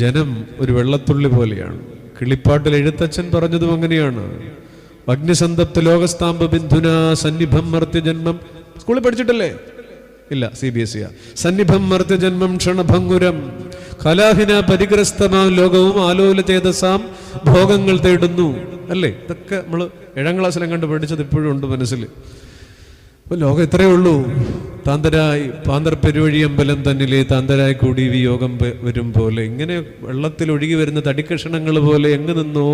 ജനം ഒരു വെള്ളത്തുള്ളി പോലെയാണ്. കിളിപ്പാട്ടിൽ എഴുത്തച്ഛൻ പറഞ്ഞതും അങ്ങനെയാണ്. അഗ്നിസന്തപ്ത ലോകസ്താംബ ബിന്ദുന സന്നിഭം മർത്യജന്മം. സ്കൂളിൽ പഠിച്ചിട്ടല്ലേ? ഇല്ല, CBSE. സന്നിഭം മർത്യജന്മം ക്ഷണഭംഗുരം കലാഹിന പരിഗ്രസ്തമാം ലോകവും ആലോല ചേതസാം ഭോഗങ്ങൾ തേടുന്നു, അല്ലേ? ഇതൊക്കെ നമ്മൾ 7ാം ക്ലാസ്സിലും കണ്ട് പഠിച്ചത് ഇപ്പോഴും ഉണ്ട് മനസ്സിൽ. അപ്പൊ ലോകം ഇത്രയേ ഉള്ളൂ. താന്തരായി പാന്തർ പെരുവഴി അമ്പലം തന്നിലെ താന്തരായി കൂടി വിയോഗം വരും പോലെ, ഇങ്ങനെ വെള്ളത്തിൽ ഒഴുകി വരുന്ന തടിക്കഷണങ്ങൾ പോലെ എങ്ങ് നിന്നോ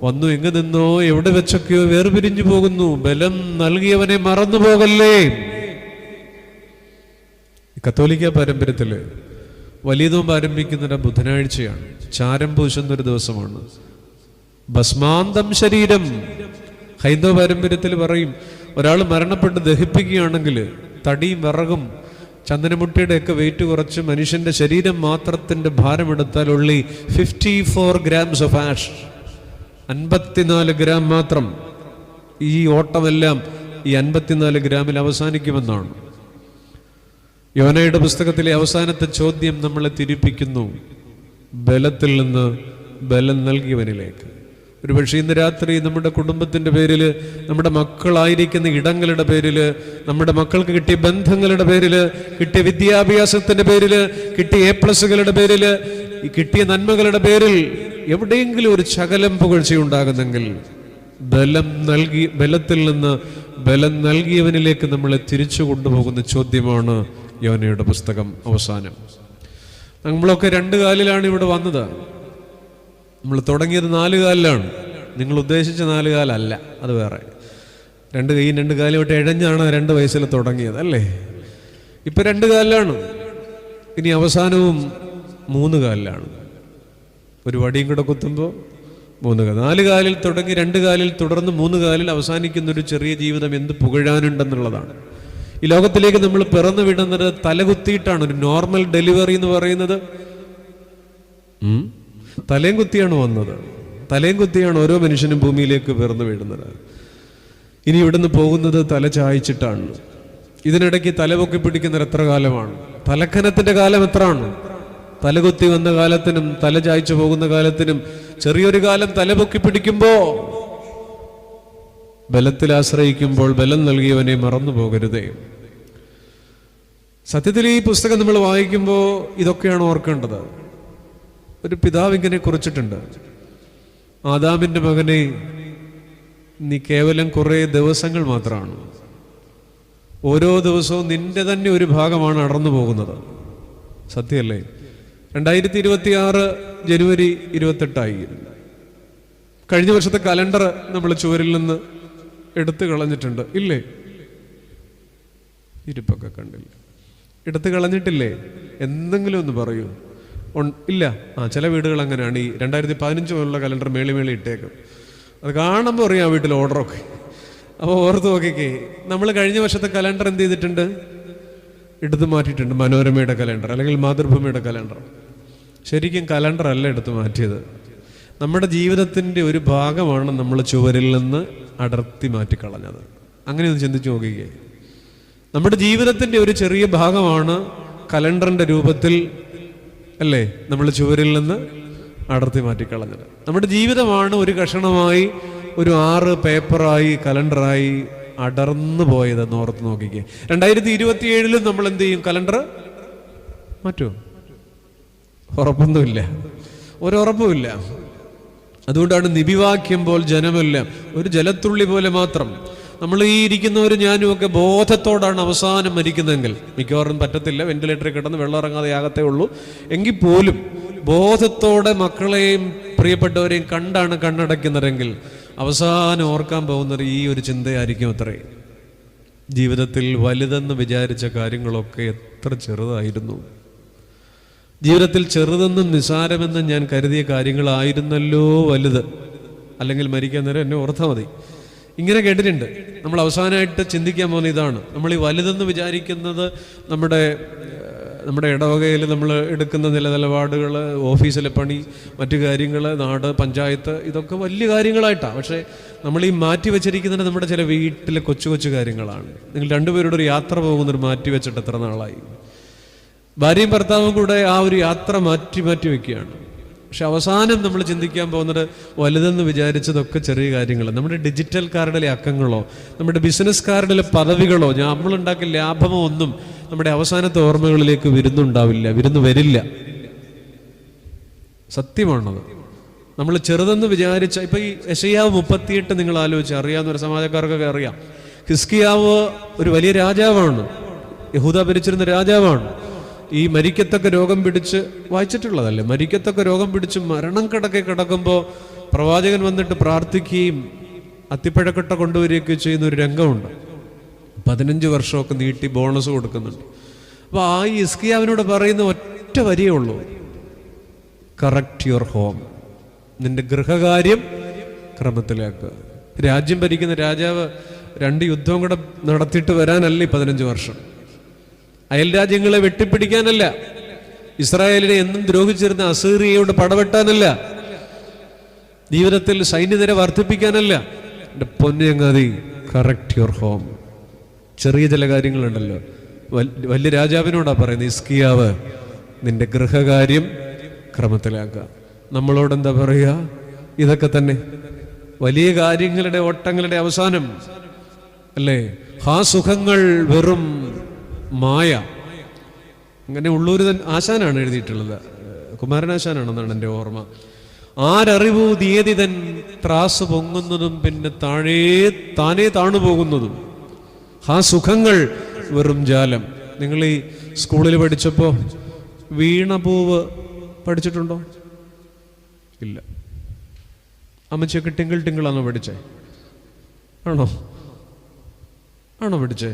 വന്നു, എങ്ങ് നിന്നോ എവിടെ വെച്ചൊക്കെയോ വേർപിരിഞ്ഞു പോകുന്നു. ബലം നൽകിയവനെ മറന്നു പോകല്ലേ. കത്തോലിക്ക പാരമ്പര്യത്തില് വലിയ നോമ്പ് ആരംഭിക്കുന്നത് ബുധനാഴ്ചയാണ്. ചാരം പൂശുന്നൊരു ദിവസമാണ്. ഭസ്മാന്തം ശരീരം. ഹൈന്ദവ പാരമ്പര്യത്തിൽ പറയും, ഒരാൾ മരണപ്പെട്ട് ദഹിപ്പിക്കുകയാണെങ്കിൽ തടിയും വിറകും ചന്ദനമുട്ടിയുടെ ഒക്കെ വെയിറ്റ് കുറച്ച് മനുഷ്യന്റെ ശരീരം മാത്രത്തിന്റെ ഭാരമെടുത്താൽ ഉള്ളി 54 grams ഓഫ് ആഷ്, 54 ഗ്രാം മാത്രം. ഈ ഓട്ടമെല്ലാം ഈ 54 ഗ്രാമിൽ അവസാനിക്കുമെന്നാണ്. യോനയുടെ പുസ്തകത്തിലെ അവസാനത്തെ ചോദ്യം നമ്മളെ തിരിപ്പിക്കുന്നു, ബലത്തിൽ നിന്ന് ബലം നൽകിയവനിലേക്ക്. ഒരു പക്ഷേ ഇന്ന് രാത്രി നമ്മുടെ കുടുംബത്തിന്റെ പേരിൽ, നമ്മുടെ മക്കളായിരിക്കുന്ന ഇടങ്ങളുടെ പേരിൽ, നമ്മുടെ മക്കൾക്ക് കിട്ടിയ ബന്ധങ്ങളുടെ പേരിൽ, കിട്ടിയ വിദ്യാഭ്യാസത്തിന്റെ പേരിൽ, കിട്ടിയ A+കളുടെ പേരിൽ, കിട്ടിയ നന്മകളുടെ പേരിൽ എവിടെയെങ്കിലും ഒരു ശകലം പുകഴ്ചയുണ്ടാകുന്നെങ്കിൽ ബലത്തിൽ നിന്ന് ബലം നൽകിയവനിലേക്ക് നമ്മളെ തിരിച്ചു കൊണ്ടുപോകുന്ന ചോദ്യമാണ് യോനയുടെ പുസ്തകം അവസാനം. നമ്മളൊക്കെ 2 കാലിലാണ് ഇവിടെ വന്നത്. നമ്മൾ തുടങ്ങിയത് 4 കാലിലാണ്. നിങ്ങൾ ഉദ്ദേശിച്ച 4 കാലല്ല, അത് വേറെ. 2 കൈയും 2 കാലും വിട്ട് ഇഴഞ്ഞാണ് 2 വയസ്സിൽ തുടങ്ങിയത്, അല്ലേ? ഇപ്പൊ 2 കാലിലാണ്. ഇനി അവസാനവും 3 കാലിലാണ്. ഒരു വടിയും കൂടെ കുത്തുമ്പോൾ 3 കാൽ. 4 കാലിൽ തുടങ്ങി 2 കാലിൽ തുടർന്ന് 3 കാലിൽ അവസാനിക്കുന്നൊരു ചെറിയ ജീവിതം എന്ത് പുകഴാനുണ്ടെന്നുള്ളതാണ്. ഈ ലോകത്തിലേക്ക് നമ്മൾ പിറന്നു വിടുന്നത് തലകുത്തിയിട്ടാണ്. ഒരു നോർമൽ ഡെലിവറി എന്ന് പറയുന്നത് തലയും കുത്തിയാണ് വന്നത്. തലയും കുത്തിയാണ് ഓരോ മനുഷ്യനും ഭൂമിയിലേക്ക് പിറന്നു വീഴുന്നത്. ഇനി ഇവിടുന്ന് പോകുന്നത് തല ചായച്ചിട്ടാണ്. ഇതിനിടയ്ക്ക് തലപൊക്കി പിടിക്കുന്നത് എത്ര കാലമാണ്? തലക്കനത്തിന്റെ കാലം എത്രയാണ്? തലകുത്തി വന്ന കാലത്തിനും തല ചായച്ചു പോകുന്ന കാലത്തിനും ചെറിയൊരു കാലം തലപൊക്കി പിടിക്കുമ്പോ, ബലത്തിൽ ആശ്രയിക്കുമ്പോൾ ബലം നൽകിയവനെ മറന്നു പോകരുതേ. സത്യത്തിൽ ഈ പുസ്തകം നമ്മൾ വായിക്കുമ്പോൾ ഇതൊക്കെയാണ് ഓർക്കേണ്ടത്. ഒരു പിതാവ് ഇങ്ങനെ കുറിച്ചിട്ടുണ്ട്, ആദാമിന്റെ മകനെ, നീ കേവലം കുറേ ദിവസങ്ങൾ മാത്രമാണ്. ഓരോ ദിവസവും നിന്റെ തന്നെ ഒരു ഭാഗമാണ് അടർന്നു പോകുന്നത്. സത്യമല്ലേ? 2026 ജനുവരി 28 കഴിഞ്ഞ വർഷത്തെ കലണ്ടർ നമ്മൾ ചുവരിൽ നിന്ന് എടുത്തു കളഞ്ഞിട്ടുണ്ട്, ഇല്ലേ? ഇരിപ്പൊക്കെ കണ്ടില്ല, എടുത്തു കളഞ്ഞിട്ടില്ലേ? എന്തെങ്കിലും ഒന്ന് പറയൂ. ഇല്ല. ചില വീടുകൾ അങ്ങനെയാണ്. ഈ 2015 പോലുള്ള കലണ്ടർ മേളി ഇട്ടേക്കും. അത് കാണുമ്പോൾ അറിയാം വീട്ടിൽ ഓർഡറൊക്കെ. അപ്പോൾ ഓർത്ത് നോക്കിക്കേ, നമ്മൾ കഴിഞ്ഞ വർഷത്തെ കലണ്ടർ എന്ത് ചെയ്തിട്ടുണ്ട്? എടുത്തു മാറ്റിയിട്ടുണ്ട്. മനോരമയുടെ കലണ്ടർ അല്ലെങ്കിൽ മാതൃഭൂമിയുടെ കലണ്ടർ. ശരിക്കും കലണ്ടർ അല്ല എടുത്തു മാറ്റിയത്. നമ്മുടെ ജീവിതത്തിൻ്റെ ഒരു ഭാഗമാണ് നമ്മൾ ചുവരിൽ നിന്ന് അടർത്തി മാറ്റിക്കളഞ്ഞത്. അങ്ങനെ ഒന്ന് ചിന്തിച്ചു നോക്കിക്കേ. നമ്മുടെ ജീവിതത്തിൻ്റെ ഒരു ചെറിയ ഭാഗമാണ് കലണ്ടറിൻ്റെ രൂപത്തിൽ, അല്ലേ, നമ്മൾ ചുവരിൽ നിന്ന് അടർത്തി മാറ്റിക്കളഞ്ഞത്. നമ്മുടെ ജീവിതമാണ് ഒരു കഷണമായി, ഒരു 6 പേപ്പറായി, കലണ്ടറായി അടർന്നു പോയതെന്ന് ഓർത്ത് നോക്കിക്കേ. 2027 നമ്മൾ എന്ത് ചെയ്യും? കലണ്ടർ മാറ്റുമോ? ഉറപ്പൊന്നുമില്ല, ഒരുറപ്പുമില്ല. അതുകൊണ്ടാണ് നിബിവാക്യം പോൽ ജനമെല്ലാം ഒരു ജലത്തുള്ളി പോലെ മാത്രം. നമ്മൾ ഈ ഇരിക്കുന്നവർ ഞാനും ഒക്കെ ബോധത്തോടാണ് അവസാനം മരിക്കുന്നതെങ്കിൽ, മിക്കവാറും പറ്റത്തില്ല, വെന്റിലേറ്ററിൽ കിടന്ന് വെള്ളം ഇറങ്ങാതെ ആകത്തേ ഉള്ളൂ. എങ്കിൽ പോലും ബോധത്തോടെ മക്കളെയും പ്രിയപ്പെട്ടവരെയും കണ്ടാണ് കണ്ണടയ്ക്കുന്നതെങ്കിൽ അവസാനം ഓർക്കാൻ പോകുന്നത് ഈ ഒരു ചിന്തയായിരിക്കും. അത്രേ, ജീവിതത്തിൽ വലുതെന്ന് വിചാരിച്ച കാര്യങ്ങളൊക്കെ എത്ര ചെറുതായിരുന്നു. ജീവിതത്തിൽ ചെറുതെന്നും നിസാരമെന്നും ഞാൻ കരുതിയ കാര്യങ്ങളായിരുന്നല്ലോ വലുത്. അല്ലെങ്കിൽ മരിക്കാൻ നേരം എന്നെ ഓർത്താൽ മതി. ഇങ്ങനെ കേട്ടിട്ടുണ്ട്. നമ്മൾ അവസാനമായിട്ട് ചിന്തിക്കാൻ പോകുന്ന ഇതാണ്. നമ്മൾ ഈ വലുതെന്ന് വിചാരിക്കുന്നത് നമ്മുടെ നമ്മുടെ ഇടവകയിൽ നമ്മൾ എടുക്കുന്ന നിലപാടുകൾ, ഓഫീസിലെ പണി, മറ്റു കാര്യങ്ങൾ, നാട്, പഞ്ചായത്ത്, ഇതൊക്കെ വലിയ കാര്യങ്ങളായിട്ടാണ്. പക്ഷേ നമ്മൾ ഈ മാറ്റി വെച്ചിരിക്കുന്നത് നമ്മുടെ ചില വീട്ടിലെ കൊച്ചു കൊച്ചു കാര്യങ്ങളാണ്. നിങ്ങൾ രണ്ടുപേരോട് ഒരു യാത്ര പോകുന്നൊരു മാറ്റി വെച്ചിട്ട് എത്ര നാളായി? ഭാര്യയും ഭർത്താവും കൂടെ ആ ഒരു യാത്ര മാറ്റി വെക്കുകയാണ്. പക്ഷെ അവസാനം നമ്മൾ ചിന്തിക്കാൻ പോകുന്നത് വലുതെന്ന് വിചാരിച്ചതൊക്കെ ചെറിയ കാര്യങ്ങൾ. നമ്മുടെ ഡിജിറ്റൽ കാർഡിലെ അക്കങ്ങളോ നമ്മുടെ ബിസിനസ് കാർഡിലെ പദവികളോ നമ്മളുണ്ടാക്കിയ ലാഭമോ ഒന്നും നമ്മുടെ അവസാനത്തെ ഓർമ്മകളിലേക്ക് വിരുന്ന് വരില്ല. സത്യമാണത്. നമ്മൾ ചെറുതെന്ന് വിചാരിച്ച, ഇപ്പൊ ഈ യെശയ്യാവ് 38 നിങ്ങൾ ആലോചിച്ച്, അറിയാവുന്ന ഒരു സമാജക്കാർക്കൊക്കെ അറിയാം. ഹിസ്കിയാവ് ഒരു വലിയ രാജാവാണ്, യഹൂദ ഭരിച്ചിരുന്ന രാജാവാണ്. ഈ മരിക്കത്തക്ക രോഗം പിടിച്ച്, വായിച്ചിട്ടുള്ളതല്ലേ, മരിക്കത്തക്ക രോഗം പിടിച്ച് മരണം കിടക്കുമ്പോൾ പ്രവാചകൻ വന്നിട്ട് പ്രാർത്ഥിക്കുകയും അത്തിപ്പഴക്കട്ട കൊണ്ടുവരികയൊക്കെ ചെയ്യുന്ന ഒരു രംഗമുണ്ട്. 15 വർഷമൊക്കെ നീട്ടി ബോണസ് കൊടുക്കുന്നുണ്ട്. അപ്പോൾ ആ ഹിസ്കിയാവിനോട് പറയുന്ന ഒറ്റ വരിയേ ഉള്ളൂ, കറക്റ്റ് യുവർ ഹോം. നിന്റെ ഗൃഹകാര്യം ക്രമത്തിലാക്കുക. രാജ്യം ഭരിക്കുന്ന രാജാവ് 2 യുദ്ധവും കൂടെ നടത്തിയിട്ട് വരാനല്ല ഈ 15 വർഷം. അയൽ രാജ്യങ്ങളെ വെട്ടിപ്പിടിക്കാനല്ല, ഇസ്രായേലിനെ എന്നും ദ്രോഹിച്ചിരുന്ന അസീറിയയോട് പടവെട്ടാനല്ല, ജീവിതത്തിൽ സൈന്യനിര വർദ്ധിപ്പിക്കാനല്ല. എൻ്റെ പൊന്നങ്ങാതി, കറക്റ്റ് യുവർ ഹോം. ചെറിയ ചില കാര്യങ്ങളുണ്ടല്ലോ, വലിയ രാജാവിനോടാ പറയുന്നത്, ഹിസ്കിയാവ് നിന്റെ ഗൃഹകാര്യം ക്രമത്തിലാക്കുക. നമ്മളോടെന്താ പറയുക? ഇതൊക്കെ തന്നെ വലിയ കാര്യങ്ങളുടെ ഓട്ടങ്ങളുടെ അവസാനം അല്ലേ? ഹാ സുഖങ്ങൾ വെറും മായ. അങ്ങനെ ഉള്ളൂർ ആശാനാണ് എഴുതിയിട്ടുള്ളത്, കുമാരനാശാനാണെന്നാണ് എൻ്റെ ഓർമ്മ. ആരറിവു തീയതിതൻ ത്രാസ് പൊങ്ങുന്നതും പിന്നെ താനേ താണു പോകുന്നതും. ആ സുഖങ്ങൾ വെറും ജാലം. നിങ്ങൾ ഈ സ്കൂളിൽ പഠിച്ചപ്പോൾ വീണപൂവ് പഠിച്ചിട്ടുണ്ടോ? ഇല്ല. അമ്മച്ചിയൊക്കെ ടിങ്കിൾ ടിങ്കിളാണോ പഠിച്ചേ? ആണോ പഠിച്ചേ?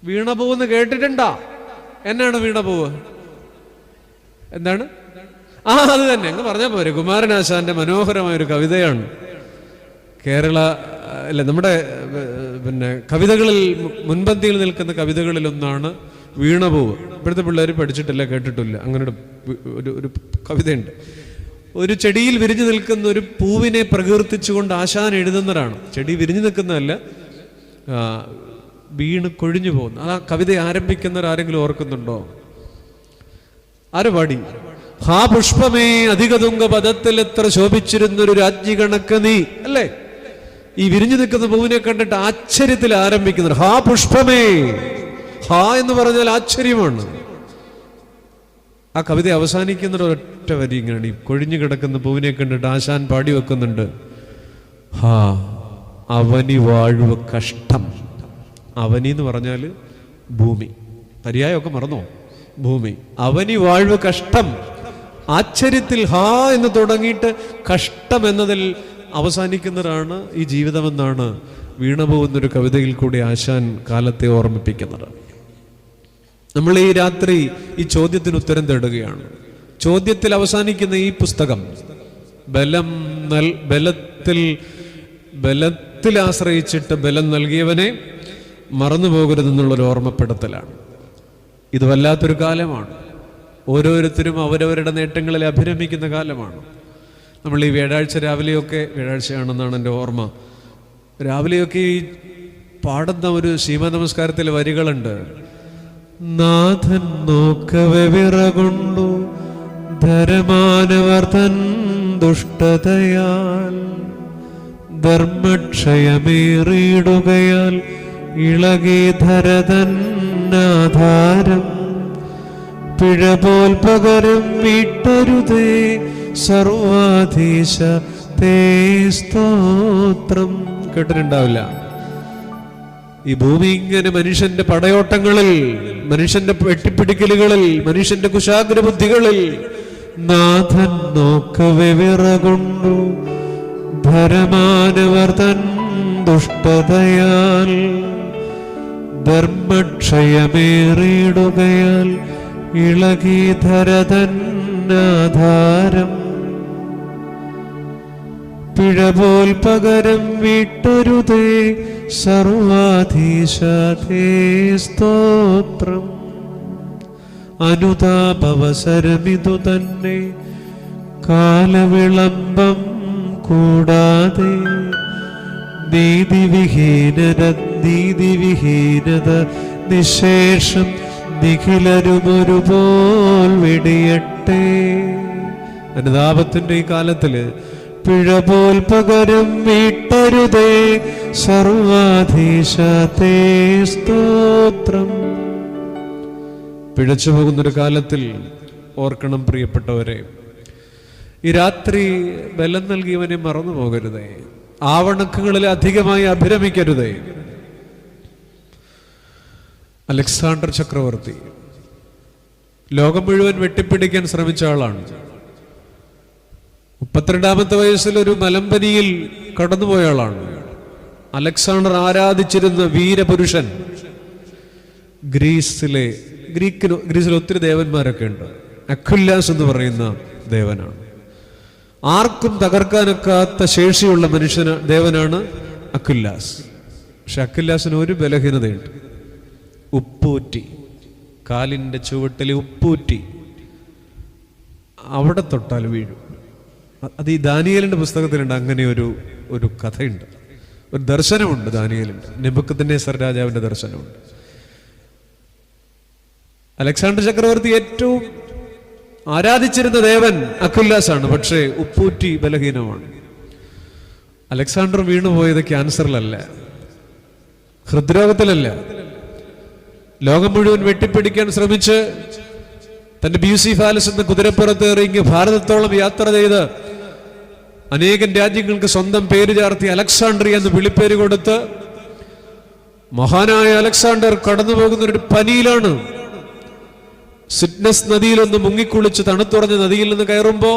വീണപൂവെന്ന് കേട്ടിട്ടുണ്ടാ? എന്നാണ് വീണപൂവ്? എന്താണ്? അത് തന്നെ അങ്ങ് പറഞ്ഞാൽ പോരെ. കുമാരനാശാന്റെ മനോഹരമായൊരു കവിതയാണ്. കേരള അല്ലെ, നമ്മുടെ കവിതകളിൽ മുൻപന്തിയിൽ നിൽക്കുന്ന കവിതകളിൽ ഒന്നാണ് വീണപൂവ്. ഇപ്പോഴത്തെ പിള്ളേർ പഠിച്ചിട്ടില്ല, കേട്ടിട്ടില്ല. അങ്ങനെ ഒരു കവിതയുണ്ട്. ഒരു ചെടിയിൽ വിരിഞ്ഞു നിൽക്കുന്ന ഒരു പൂവിനെ പ്രകീർത്തിച്ചുകൊണ്ട് ആശാൻ എഴുതുന്നതാണ്. ചെടി വിരിഞ്ഞു നിൽക്കുന്നതല്ല, വീണ് കൊഴിഞ്ഞു പോകുന്നു. ആ കവിത ആരംഭിക്കുന്നവരാരെങ്കിലും ഓർക്കുന്നുണ്ടോ? ആര് പാടി? ഹാ പുഷ്പമേ അധികതുങ്ക പദത്തിൽ എത്ര ശോഭിച്ചിരുന്നൊരു രാജ്ഞി കണക്ക് നീ, അല്ലേ? ഈ വിരിഞ്ഞു നിൽക്കുന്ന പൂവിനെ കണ്ടിട്ട് ആശ്ചര്യത്തിൽ ആരംഭിക്കുന്നത് ഹാ പുഷ്പമേ. ഹാ എന്ന് പറഞ്ഞാൽ ആശ്ചര്യമാണ്. ആ കവിത അവസാനിക്കുന്ന ഒരൊറ്റ വരി ഇങ്ങനെയാണ്. ഈ കൊഴിഞ്ഞു കിടക്കുന്ന പൂവിനെ കണ്ടിട്ട് ആശാൻ പാടി വെക്കുന്നുണ്ട്, ഹാ അവനി വാഴുവ കഷ്ടം. അവനി എന്ന് പറഞ്ഞാൽ ഭൂമി, പര്യായമൊക്കെ മറന്നോ? ഭൂമി. അവനി വാഴുവ കഷ്ടം. ആശ്ചര്യത്തിൽ ഹാ എന്ന് തുടങ്ങിയിട്ട് കഷ്ടം എന്നതിൽ അവസാനിക്കുന്നതാണ് ഈ ജീവിതമെന്നാണ് വീണപോകുന്നൊരു കവിതയിൽ കൂടി ആശാൻ കാലത്തെ ഓർമ്മിപ്പിക്കുന്നത്. നമ്മൾ ഈ രാത്രി ഈ ചോദ്യത്തിന് ഉത്തരം തേടുകയാണ്. ചോദ്യത്തിൽ അവസാനിക്കുന്ന ഈ പുസ്തകം ബലത്തിൽ ആശ്രയിച്ചിട്ട് ബലം നൽകിയവനെ മറന്നു പോകരുതെന്നുള്ളൊരു ഓർമ്മപ്പെടുത്തലാണ്. ഇത് വല്ലാത്തൊരു കാലമാണ്. ഓരോരുത്തരും അവരവരുടെ നേട്ടങ്ങളിൽ അഭിരമിക്കുന്ന കാലമാണ്. നമ്മൾ ഈ വ്യാഴാഴ്ച രാവിലെയൊക്കെ, വ്യാഴാഴ്ചയാണെന്നാണ് എൻ്റെ ഓർമ്മ, രാവിലെയൊക്കെ ഈ പാടുന്ന ഒരു ശീമ നമസ്കാരത്തിലെ വരികളുണ്ട്. നാഥൻ നോക്കവെ വിറകൊണ്ടു ധരമാനവർ തൻ ദുഷ്ടതയാൽ ധർമ്മക്ഷയമേറിയിടുകയാൽ ഇളകി ധരതന്നാധാരം പിഴപോൽ പകരം വീട്ടരുതേ സർവാധീശ തേ സ്തോത്രം. കേട്ടിട്ടുണ്ടാവില്ല. ഈ ഭൂമി ഇങ്ങനെ മനുഷ്യന്റെ പടയോട്ടങ്ങളിൽ, മനുഷ്യന്റെ വെട്ടിപ്പിടിക്കലുകളിൽ, മനുഷ്യന്റെ കുശാഗ്ര ബുദ്ധികളിൽ നാഥൻ നോക്കവെ വിറകൊണ്ടു ധരമാനവർ തൻ ദുഷ്ടതയാൽ ധർമ്മക്ഷയമേറിയിടുകയാൽ ഇളകി ധരതന്നാധാരം പിഴപോൽ പകരം വീട്ടരുതേ സർവാധീശ തേ സ്തോത്രം. അനുതാപവസരമിതു തന്നെ, കാലവിളംബം കൂടാതെ നീതിവിഹീനത നിശേഷം നിഖിലരുമൊരുപോൽ വെടിയട്ടെ. അനുതാപത്തിന്റെ ഈ കാലത്തില് പിഴ പോൽ പകരം വീട്ടരുതേ, സർവാധീശത്തെ സ്തോത്രം. പിഴച്ചു പോകുന്നൊരു കാലത്തിൽ ഓർക്കണം പ്രിയപ്പെട്ടവരെ, ഈ രാത്രി ബലം നൽകിയവനെ മറന്നു പോകരുതേ, ആവണക്കങ്ങളിൽ അധികമായി അഭിരമിക്കരുതേ. അലക്സാണ്ടർ ചക്രവർത്തി ലോകം മുഴുവൻ വെട്ടിപ്പിടിക്കാൻ ശ്രമിച്ച ആളാണ്. 32-ാമത്തെ വയസ്സിൽ ഒരു മലമ്പനിയിൽ കടന്നുപോയ ആളാണ്. അലക്സാണ്ടർ ആരാധിച്ചിരുന്ന വീരപുരുഷൻ. ഗ്രീസിൽ ഒത്തിരി ദേവന്മാരൊക്കെ ഉണ്ട്. അക്വിലാസ് എന്ന് പറയുന്ന ദേവനാണ്. ആർക്കും തകർക്കാനൊക്കാത്ത ശേഷിയുള്ള ദേവനാണ് അക്വിലാസ്. പക്ഷെ അക്വിലാസിന് ഒരു ബലഹീനതയുണ്ട്, ഉപ്പൂറ്റി. കാലിൻ്റെ ചുവട്ടിൽ ഉപ്പൂറ്റി, അവിടെ തൊട്ടാൽ വീഴും. അത് ഈ ദാനിയേലിന്റെ പുസ്തകത്തിലുണ്ട്. അങ്ങനെ ഒരു കഥയുണ്ട്, ഒരു ദർശനമുണ്ട് ദാനിയേലിന്റെ. നെബൂഖദ്നേസർ രാജാവിന്റെ ദർശനമുണ്ട്. അലക്സാണ്ടർ ചക്രവർത്തി ഏറ്റവും ആരാധിച്ചിരുന്ന ദേവൻ അക്വിലാസ് ആണ്. പക്ഷേ ഉപ്പൂറ്റി ബലഹീനമാണ്. അലക്സാണ്ടർ വീണുപോയത് ക്യാൻസറിലല്ല, ഹൃദ്രോഗത്തിലല്ല. ലോകം മുഴുവൻ വെട്ടിപ്പിടിക്കാൻ ശ്രമിച്ച് തന്റെ ബ്യൂസിഫാലസ് എന്ന കുതിരപ്പുറത്ത് ഇറങ്ങി ഭാരതത്തോളം യാത്ര ചെയ്ത് അനേകം രാജ്യങ്ങൾക്ക് സ്വന്തം പേര് ചാർത്തി അലക്സാണ്ട്രിയ എന്ന് വിളിപ്പേര് കൊടുത്ത് മഹാനായ അലക്സാണ്ടർ കടന്നു പോകുന്നൊരു പനിയിലാണ്. സിഡ്നസ് നദിയിലൊന്ന് മുങ്ങിക്കുളിച്ച് തണുത്തുറഞ്ഞ നദിയിൽ നിന്ന് കയറുമ്പോ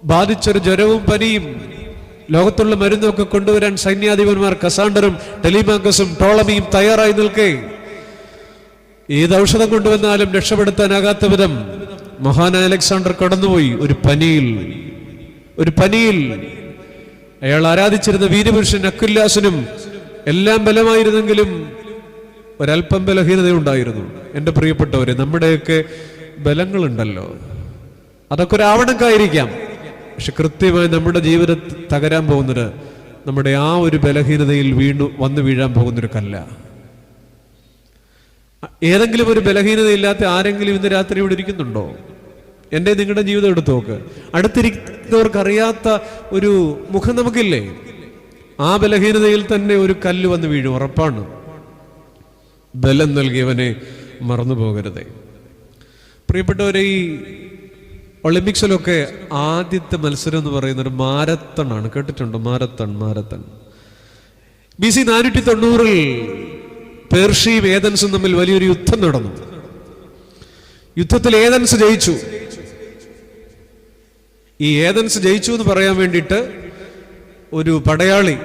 ബാധിച്ചൊരു ജ്വരവും പനിയും. ലോകത്തുള്ള മരുന്നൊക്കെ കൊണ്ടുവരാൻ സൈന്യാധിപന്മാർ കസാണ്ടറും ടെലിമാക്കസും ടോളമിയും തയ്യാറായി നിൽക്കേ, ഏത് ഔഷധം കൊണ്ടുവന്നാലും രക്ഷപ്പെടുത്താനാകാത്ത വിധം മഹാനായ അലക്സാണ്ടർ കടന്നുപോയി ഒരു പനിയിൽ. അയാൾ ആരാധിച്ചിരുന്ന വീരപുരുഷൻ അക്വിലാസിനും എല്ലാം ബലമായിരുന്നെങ്കിലും ഒരല്പം ബലഹീനതയുണ്ടായിരുന്നു. എൻ്റെ പ്രിയപ്പെട്ടവരെ, നമ്മുടെയൊക്കെ ബലങ്ങളുണ്ടല്ലോ, അതൊക്കെ ഒരു ആവണക്കായിരിക്കാം. പക്ഷെ കൃത്യമായി നമ്മുടെ ജീവിതത്തിൽ തകരാൻ പോകുന്നത് നമ്മുടെ ആ ഒരു ബലഹീനതയിൽ വന്നു വീഴാൻ പോകുന്നൊരു കല്ല. ഏതെങ്കിലും ഒരു ബലഹീനതയില്ലാത്ത ആരെങ്കിലും ഇന്ന് രാത്രി ഇവിടെ ഇരിക്കുന്നുണ്ടോ? എൻ്റെ നിങ്ങളുടെ ജീവിതം എടുത്തു നോക്ക്. അടുത്തിരിക്കുന്നവർക്ക് അറിയാത്ത ഒരു മുഖം നമുക്കില്ലേ? ആ ബലഹീനതയിൽ തന്നെ ഒരു കല്ല് വന്ന് വീഴും, ഉറപ്പാണ്. ബലം നൽകിയവനെ മറന്നു പോകരുതേ. പ്രിയപ്പെട്ടവരെ, ഈ ഒളിമ്പിക്സിലൊക്കെ ആദ്യത്തെ മത്സരം എന്ന് പറയുന്നത് മാരത്തൺ ആണ്. കേട്ടിട്ടുണ്ടോ? മാരത്തൺ. BC 490 പേർഷ്യയും ഏതൻസും തമ്മിൽ വലിയൊരു യുദ്ധം നടന്നു. യുദ്ധത്തിൽ ഏതൻസ് ജയിച്ചു. ഈ ഏതൻസ് ജയിച്ചു എന്ന് പറയാൻ വേണ്ടിയിട്ട് ഒരു പടയാളി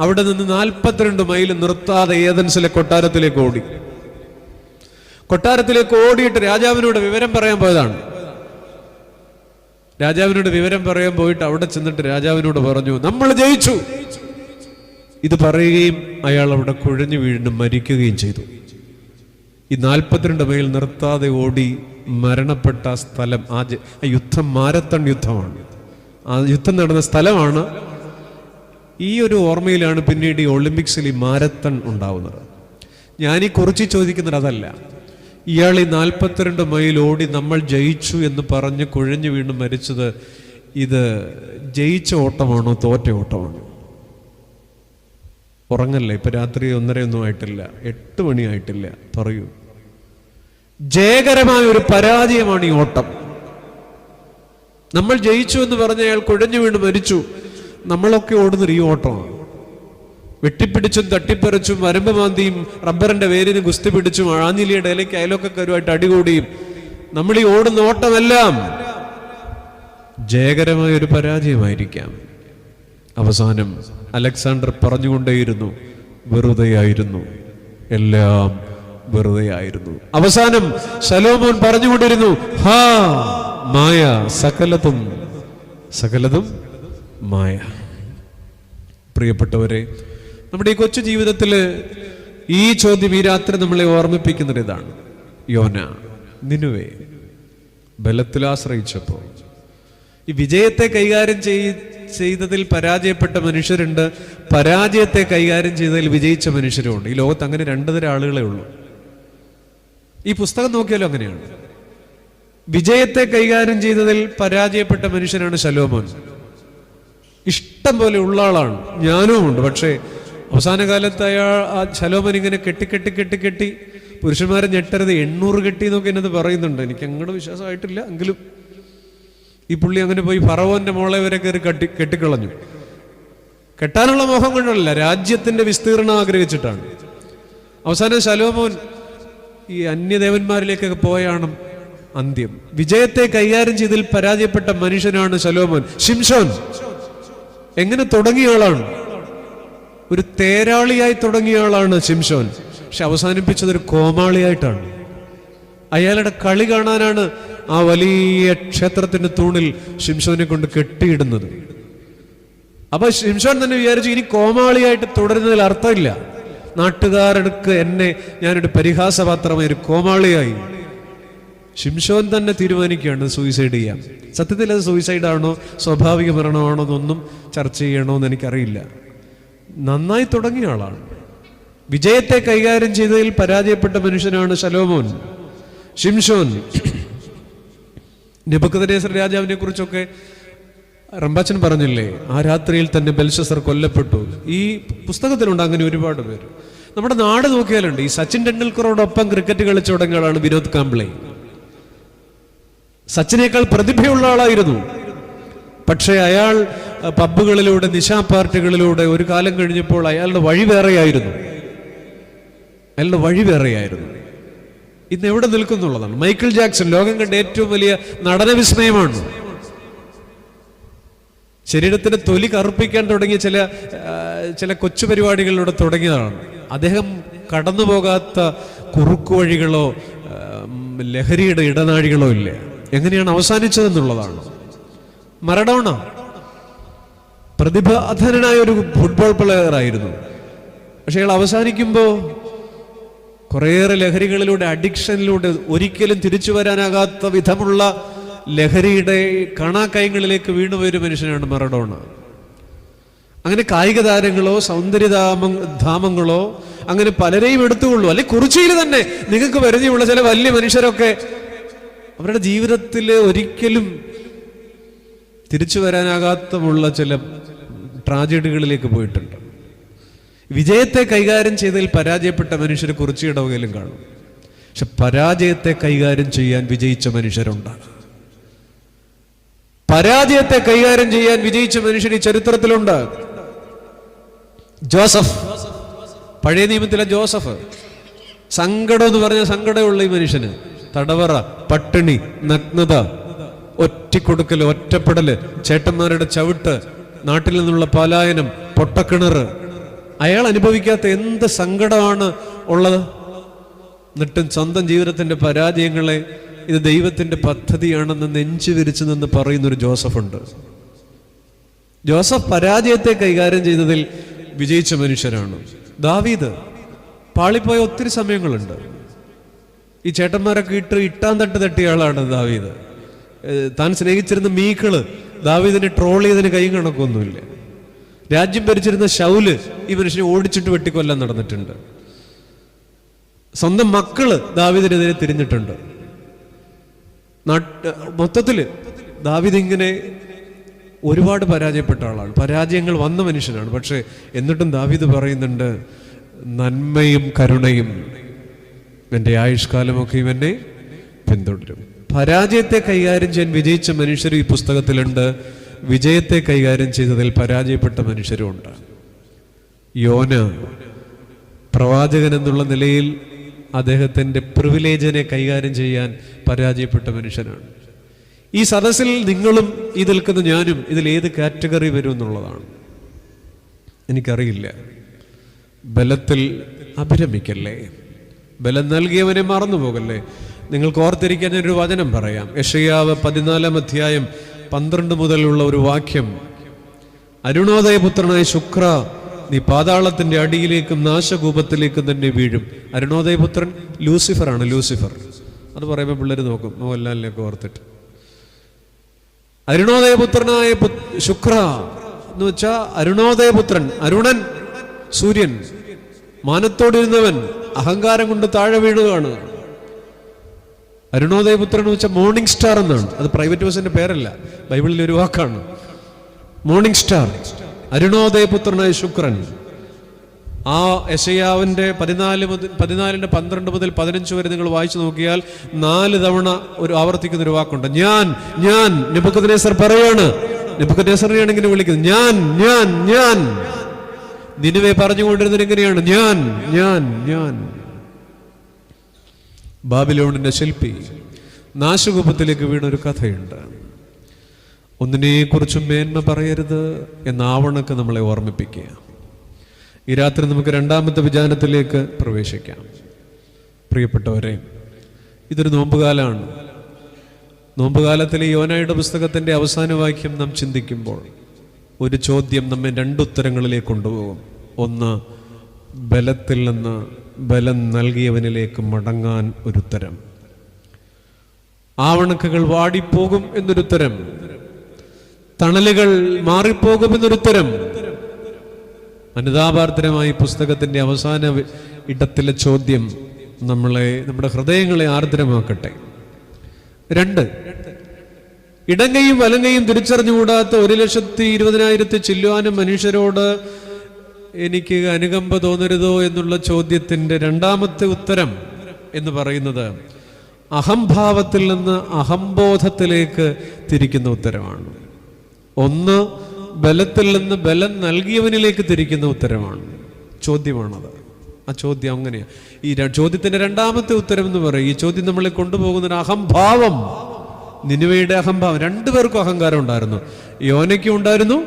അവിടെ നിന്ന് 42 മൈൽ നിർത്താതെ ഏതൻസിലെ കൊട്ടാരത്തിലേക്ക് ഓടി. കൊട്ടാരത്തിലേക്ക് ഓടിയിട്ട് രാജാവിനോട് വിവരം പറയാൻ പോയതാണ്. രാജാവിനോട് വിവരം പറയാൻ പോയിട്ട് അവിടെ ചെന്നിട്ട് രാജാവിനോട് പറഞ്ഞു, നമ്മൾ ജയിച്ചു. ഇത് പറയുകയും അയാൾ അവിടെ കുഴഞ്ഞു വീണ് മരിക്കുകയും ചെയ്തു. ഈ 42 മൈൽ നിർത്താതെ ഓടി മരണപ്പെട്ട സ്ഥലം, ആ യുദ്ധം മാരത്തൺ യുദ്ധമാണ്. ആ യുദ്ധം നടന്ന സ്ഥലമാണ്. ഈ ഒരു ഓർമ്മയിലാണ് പിന്നീട് ഈ ഒളിമ്പിക്സിൽ ഈ മാരത്തൺ ഉണ്ടാവുന്നത്. ഞാനീ കുറിച്ച് ചോദിക്കുന്നത് അതല്ല, ഇയാൾ ഈ 42 മൈൽ ഓടി നമ്മൾ ജയിച്ചു എന്ന് പറഞ്ഞ് കുഴഞ്ഞു വീണ് മരിച്ചത്, ഇത് ജയിച്ച ഓട്ടമാണോ തോറ്റ ഓട്ടമാണോ? ഉറങ്ങല്ലേ, ഇപ്പൊ രാത്രി 1:30 ആയിട്ടില്ല, 8 മണി ആയിട്ടില്ല. പറയൂ, ജയകരമായ ഒരു പരാജയമാണ് ഈ ഓട്ടം. നമ്മൾ ജയിച്ചു എന്ന് പറഞ്ഞ അയാൾ കുഴഞ്ഞു വീണ് മരിച്ചു. നമ്മളൊക്കെ ഓടുന്നൊരു ഈ ഓട്ടമാണ്. വെട്ടിപ്പിടിച്ചും തട്ടിപ്പറിച്ചും വരമ്പ് മാന്തിയും റബ്ബറിന്റെ വേരിന് ഗുസ്തി പിടിച്ചും ആഞ്ഞിലിയുടെ ഇലയ്ക്ക് അയലൊക്കെക്കാരുമായിട്ട് അടികൂടിയും നമ്മൾ ഈ ഓടുന്ന ഓട്ടമെല്ലാം ജയകരമായ ഒരു പരാജയമായിരിക്കാം. അവസാനം അലക്സാണ്ടർ പറഞ്ഞുകൊണ്ടേയിരുന്നു, വെറുതെയായിരുന്നു, എല്ലാം വെറുതെയായിരുന്നു. അവസാനം ശലോമോൻ പറഞ്ഞുകൊണ്ടിരുന്നു, ഹാ മായ, സകലതും മായ. പ്രിയപ്പെട്ടവരെ, നമ്മുടെ ഈ കൊച്ചു ജീവിതത്തിൽ ഈ ചോദ്യം ഈ രാത്രി നമ്മളെ ഓർമ്മിപ്പിക്കുന്നത് ഇതാണ്. യോന നിനുവേ ബലത്തിൽ ആശ്രയിച്ചപ്പോ, ഈ വിജയത്തെ കൈകാര്യം ചെയ്തതിൽ പരാജയപ്പെട്ട മനുഷ്യരുണ്ട്, പരാജയത്തെ കൈകാര്യം ചെയ്തതിൽ വിജയിച്ച മനുഷ്യരുമുണ്ട്. ഈ ലോകത്ത് അങ്ങനെ രണ്ടു തരം ആളുകളെ ഉള്ളൂ. ഈ പുസ്തകം നോക്കിയാലും അങ്ങനെയാണ്. വിജയത്തെ കൈകാര്യം ചെയ്തതിൽ പരാജയപ്പെട്ട മനുഷ്യനാണ് ശലോമോൻ. ഇഷ്ടം പോലെ ഉള്ള ആളാണ്, ജ്ഞാനവും ഉണ്ട്. പക്ഷേ അവസാന കാലത്ത് ആ ശലോമോൻ ഇങ്ങനെ കെട്ടി പുരുഷന്മാരെ ഞെട്ടരുത് 800 കെട്ടി എന്നൊക്കെ എന്നത് പറയുന്നുണ്ട്. എനിക്ക് അങ്ങോട്ട് വിശ്വാസമായിട്ടില്ല. എങ്കിലും ഈ പുള്ളി അങ്ങനെ പോയി ഫറവോന്റെ മോളെ വരെ കയറി കെട്ടിക്കളഞ്ഞു. കെട്ടാനുള്ള മോഹം കൊണ്ടല്ല, രാജ്യത്തിന്റെ വിസ്തീർണം ആഗ്രഹിച്ചിട്ടാണ്. അവസാനം ശലോമോൻ ഈ അന്യദേവന്മാരിലേക്കൊക്കെ പോയാണ് അന്ത്യം. വിജയത്തെ കൈകാര്യം ചെയ്തതിൽ പരാജയപ്പെട്ട മനുഷ്യനാണ് ശലോമോൻ. ശിംശോൻ എങ്ങനെ തുടങ്ങിയ ആളാണ്? ഒരു തേരാളിയായി തുടങ്ങിയ ആളാണ് ശിംശോൻ. പക്ഷെ അവസാനിപ്പിച്ചത് ഒരു കോമാളിയായിട്ടാണ്. അയാളുടെ കളി കാണാനാണ് ആ വലിയ ക്ഷേത്രത്തിന്റെ തൂണിൽ ശിംശോനെ കൊണ്ട് കെട്ടിയിടുന്നത്. അപ്പൊ ശിംശോൻ തന്നെ വിചാരിച്ചു, ഇനി കോമാളിയായിട്ട് തുടരുന്നതിൽ അർത്ഥമില്ല. നാട്ടുകാരെടുക്ക് എന്നെ ഞാനൊരു പരിഹാസപാത്രമായി, ഒരു കോമാളിയായി. ശിംശോൻ തന്നെ തീരുമാനിക്കുകയാണ് സൂയിസൈഡ് ചെയ്യാം. സത്യത്തിൽ അത് സൂയിസൈഡാണോ സ്വാഭാവിക മരണമാണോ എന്നൊന്നും ചർച്ച ചെയ്യണമെന്ന് എനിക്കറിയില്ല. നന്നായി തുടങ്ങിയ ആളാണ്. വിജയത്തെ കൈകാര്യം ചെയ്തതിൽ പരാജയപ്പെട്ട മനുഷ്യനാണ് ശലോമോൻ. ശിംശോൻ നെബൂഖദ്നേസർ രാജാവിനെ കുറിച്ചൊക്കെ റംബാച്ചൻ പറഞ്ഞില്ലേ, ആ രാത്രിയിൽ തന്നെ ബെൽഷസർ കൊല്ലപ്പെട്ടു. ഈ പുസ്തകത്തിലുണ്ട് അങ്ങനെ ഒരുപാട് പേര്. നമ്മുടെ നാട് നോക്കിയാലുണ്ട്. ഈ സച്ചിൻ ടെണ്ടുൽക്കറോടൊപ്പം ക്രിക്കറ്റ് കളിച്ചു തുടങ്ങിയ ആളാണ് വിനോദ് കാംബ്ലെ. സച്ചിനേക്കാൾ പ്രതിഭയുള്ള ആളായിരുന്നു. പക്ഷേ അയാൾ പബ്ബുകളിലൂടെ, നിശാ പാർട്ടികളിലൂടെ ഒരു കാലം കഴിഞ്ഞപ്പോൾ അയാളുടെ വഴി വേറെയായിരുന്നു. ഇന്ന് എവിടെ നിൽക്കുന്നുള്ളതാണ്. മൈക്കിൾ ജാക്സൺ ലോകം കണ്ട ഏറ്റവും വലിയ നടന വിസ്മയമാണ്. ശരീരത്തിന് തൊലി കറുപ്പിക്കാൻ തുടങ്ങിയ ചില കൊച്ചു പരിപാടികളിലൂടെ തുടങ്ങിയതാണ്. അദ്ദേഹം കടന്നു പോകാത്ത കുറുക്കു വഴികളോ ലഹരിയുടെ ഇടനാഴികളോ ഇല്ല. എങ്ങനെയാണ് അവസാനിച്ചതെന്നുള്ളതാണ്. മറഡോണ പ്രതിഭാധനനായ ഒരു ഫുട്ബോൾ പ്ലെയർ ആയിരുന്നു. പക്ഷെ അയാൾ അവസാനിക്കുമ്പോൾ കുറേയേറെ ലഹരികളിലൂടെ, അഡിക്ഷനിലൂടെ ഒരിക്കലും തിരിച്ചു വരാനാകാത്ത വിധമുള്ള ലഹരിയുടെ കാണാക്കയങ്ങളിലേക്ക് വീണുപോയൊരു മനുഷ്യനാണ് മറഡോണ. അങ്ങനെ കായിക താരങ്ങളോ സൗന്ദര്യധാമങ്ങളോ അങ്ങനെ പലരെയും എടുത്തുകൊള്ളൂ. അല്ലെ കുറിച്ചിയിൽ തന്നെ നിങ്ങൾക്ക് പരിചയമുള്ള ചില വലിയ മനുഷ്യരൊക്കെ അവരുടെ ജീവിതത്തിൽ ഒരിക്കലും തിരിച്ചു വരാനാകാത്തമുള്ള ചില ട്രാജഡികളിലേക്ക് പോയിട്ടുണ്ട്. വിജയത്തെ കൈകാര്യം ചെയ്തതിൽ പരാജയപ്പെട്ട മനുഷ്യരെ കുറിച്ച് ഇടവകയിലും കാണും. പക്ഷെ പരാജയത്തെ കൈകാര്യം ചെയ്യാൻ വിജയിച്ച മനുഷ്യരുണ്ടാണ്. പരാജയത്തെ കൈകാര്യം ചെയ്യാൻ വിജയിച്ച മനുഷ്യർ ഈ ചരിത്രത്തിലുണ്ട്. ജോസഫ്, പഴയ നിയമത്തിലെ ജോസഫ്. സങ്കടം എന്ന് പറഞ്ഞാൽ സങ്കടമുള്ള ഈ മനുഷ്യന് തടവറ, പട്ടിണി, നഗ്നത, ഒറ്റിക്കൊടുക്കല്, ഒറ്റപ്പെടല്, ചേട്ടന്മാരുടെ ചവിട്ട്, നാട്ടിൽ നിന്നുള്ള പലായനം, പൊട്ടക്കിണറ്. അയാൾ അനുഭവിക്കാത്ത എന്ത് സങ്കടമാണ് ഉള്ളത്. എന്നിട്ടും സ്വന്തം ജീവിതത്തിന്റെ പരാജയങ്ങളെ ഇത് ദൈവത്തിന്റെ പദ്ധതിയാണെന്ന് നെഞ്ചു വിരിച്ചു നിന്ന് പറയുന്നൊരു ജോസഫുണ്ട്. ജോസഫ് പരാജയത്തെ കൈകാര്യം ചെയ്തതിൽ വിജയിച്ച മനുഷ്യരാണ്. ദാവീദ് പാളിപ്പോയ ഒത്തിരി സമയങ്ങളുണ്ട്. ഈ ചേട്ടന്മാരൊക്കെ ഇട്ടാൻ തട്ടിയ ആളാണ് ദാവീദ്. താൻ സ്നേഹിച്ചിരുന്ന മീക്കള് ദാവീദിനെ ട്രോൾ ചെയ്തതിന് കൈ കണക്കൊന്നുമില്ല. രാജ്യം ഭരിച്ചിരുന്ന ശൗല് ഈ മനുഷ്യനെ ഓടിച്ചിട്ട് വെട്ടിക്കൊല്ലാൻ നടന്നിട്ടുണ്ട്. സ്വന്തം മക്കള് ദാവീദിനെതിരെ തിരിഞ്ഞിട്ടുണ്ട്. മൊത്തത്തില് ദാവീദ് ഇങ്ങനെ ഒരുപാട് പരാജയപ്പെട്ട ആളാണ്. പരാജയങ്ങൾ വന്ന മനുഷ്യനാണ്. പക്ഷെ എന്നിട്ടും ദാവീദ് പറയുന്നുണ്ട്, നന്മയും കരുണയും എൻ്റെ ആയുഷ്കാലമൊക്കെയും എന്നെ പിന്തുടരും. പരാജയത്തെ കൈകാര്യം ചെയ്യാൻ വിജയിച്ച മനുഷ്യർ ഈ പുസ്തകത്തിലുണ്ട്. വിജയത്തെ കൈകാര്യം ചെയ്തതിൽ പരാജയപ്പെട്ട മനുഷ്യരുമുണ്ട്. യോന പ്രവാചകൻ എന്നുള്ള നിലയിൽ അദ്ദേഹത്തിൻ്റെ പ്രിവിലേജിനെ കൈകാര്യം ചെയ്യാൻ പരാജയപ്പെട്ട മനുഷ്യനാണ്. ഈ സദസ്സിൽ നിങ്ങളും ഈ നിൽക്കുന്ന ഞാനും ഇതിൽ ഏത് കാറ്റഗറി വരും എന്നുള്ളതാണ് എനിക്കറിയില്ല. ബലത്തിൽ അഭിരമിക്കല്ലേ, ബലം നൽകിയവനെ മറന്നു പോകല്ലേ. നിങ്ങൾക്ക് ഓർത്തിരിക്കാൻ ഞാനൊരു വചനം പറയാം. യെശയ്യാവ് 14 അധ്യായം 12 മുതലുള്ള ഒരു വാക്യം. അരുണോദയപുത്രനായ ശുക്ര, നീ പാതാളത്തിന്റെ അടിയിലേക്കും നാശകൂപത്തിലേക്കും തന്നെ വീഴും. അരുണോദയപുത്രൻ ലൂസിഫറാണ്. ലൂസിഫർ അത് പറയുമ്പോൾ പിള്ളേർ നോക്കും മോഹൻലാലിനെയൊക്കെ ഓർത്തിട്ട്. അരുണോദയപുത്രനായ ശുക്ര എന്ന് വെച്ചാ അരുണോദയപുത്രൻ, അരുണൻ, സൂര്യൻ, മാനത്തോടിരുന്നവൻ അഹങ്കാരം കൊണ്ട് താഴെ വീഴുകയാണ്. അരുണോദയപുത്രൻ എന്ന് വെച്ചാൽ മോർണിംഗ് സ്റ്റാർ എന്നാണ്. അത് പ്രൈവറ്റ് ബസിന്റെ പേരല്ല, ബൈബിളിൽ ഒരു വാക്കാണ് മോർണിംഗ് സ്റ്റാർ. അരുണോദയപുത്രനായ ശുക്രൻ. ആ യെശയ്യാവിന്റെ 14:12 മുതൽ 15 വരെ നിങ്ങൾ വായിച്ചു നോക്കിയാൽ 4 തവണ ഒരു ആവർത്തിക്കുന്ന ഒരു വാക്കുണ്ട്. ഞാൻ നെബൂഖദ്നേസർ പറയാണ്. നെബൂഖദ്നേസറിനെയാണ് ഇങ്ങനെ വിളിക്കുന്നത്, ഞാൻ. നിനിവെ പറഞ്ഞുകൊണ്ടിരുന്നത് എങ്ങനെയാണ്? ഞാൻ. ബാബിലോണിന്റെ ശില്പി നാശകൂപത്തിലേക്ക് വീണൊരു കഥയുണ്ട്. ഒന്നിനെക്കുറിച്ചും മേന്മ പറയരുത് എന്ന ആവണക്ക് നമ്മളെ ഓർമ്മിപ്പിക്കുക. ഈ രാത്രി നമുക്ക് രണ്ടാമത്തെ വിചാരത്തിലേക്ക് പ്രവേശിക്കാം. പ്രിയപ്പെട്ടവരെ, ഇതൊരു നോമ്പുകാലമാണ്. നോമ്പുകാലത്തിലെ യോനായുടെ പുസ്തകത്തിന്റെ അവസാന വാക്യം നാം ചിന്തിക്കുമ്പോൾ ഒരു ചോദ്യം നമ്മെ 2 ഉത്തരങ്ങളിലേക്ക് കൊണ്ടുപോകും. ഒന്ന്, ബലത്തിൽ നിന്ന് ബലം നൽകിയവനിലേക്ക് മടങ്ങാൻ ഒരുത്തരം. ആവണക്കുകൾ വാടിപ്പോകും എന്നൊരുത്തരം. തണലുകൾ മാറിപ്പോകും എന്നൊരുത്തരം. അനുതാപാർദ്രമായി പുസ്തകത്തിന്റെ അവസാന ഇടത്തിലെ ചോദ്യം നമ്മുടെ ഹൃദയങ്ങളെ ആർദ്രമാക്കട്ടെ. 2, ഇടങ്ങയും വലങ്ങയും തിരിച്ചറിഞ്ഞുകൂടാത്ത 1,20,000 ചില്ലുവാനും മനുഷ്യരോട് എനിക്ക് അനുകമ്പ തോന്നരുതോ എന്നുള്ള ചോദ്യത്തിന്റെ രണ്ടാമത്തെ ഉത്തരം എന്ന് പറയുന്നത് അഹംഭാവത്തിൽ നിന്ന് അഹംബോധത്തിലേക്ക് തിരിക്കുന്ന ഉത്തരമാണ്. ഒന്ന്, ബലത്തിൽ നിന്ന് ബലം നൽകിയവനിലേക്ക് തിരിക്കുന്ന ഉത്തരമാണ്. ചോദ്യമാണത്. ആ ചോദ്യം അങ്ങനെയാ. ഈ ചോദ്യത്തിന്റെ രണ്ടാമത്തെ ഉത്തരം എന്ന് പറയും, ഈ ചോദ്യം നമ്മളെ കൊണ്ടുപോകുന്ന ഒരു അഹംഭാവം. നിനിവയുടെ അഹംഭാവം. 2 പേർക്കും അഹങ്കാരം ഉണ്ടായിരുന്നു. യോനയ്ക്കും ഉണ്ടായിരുന്നു,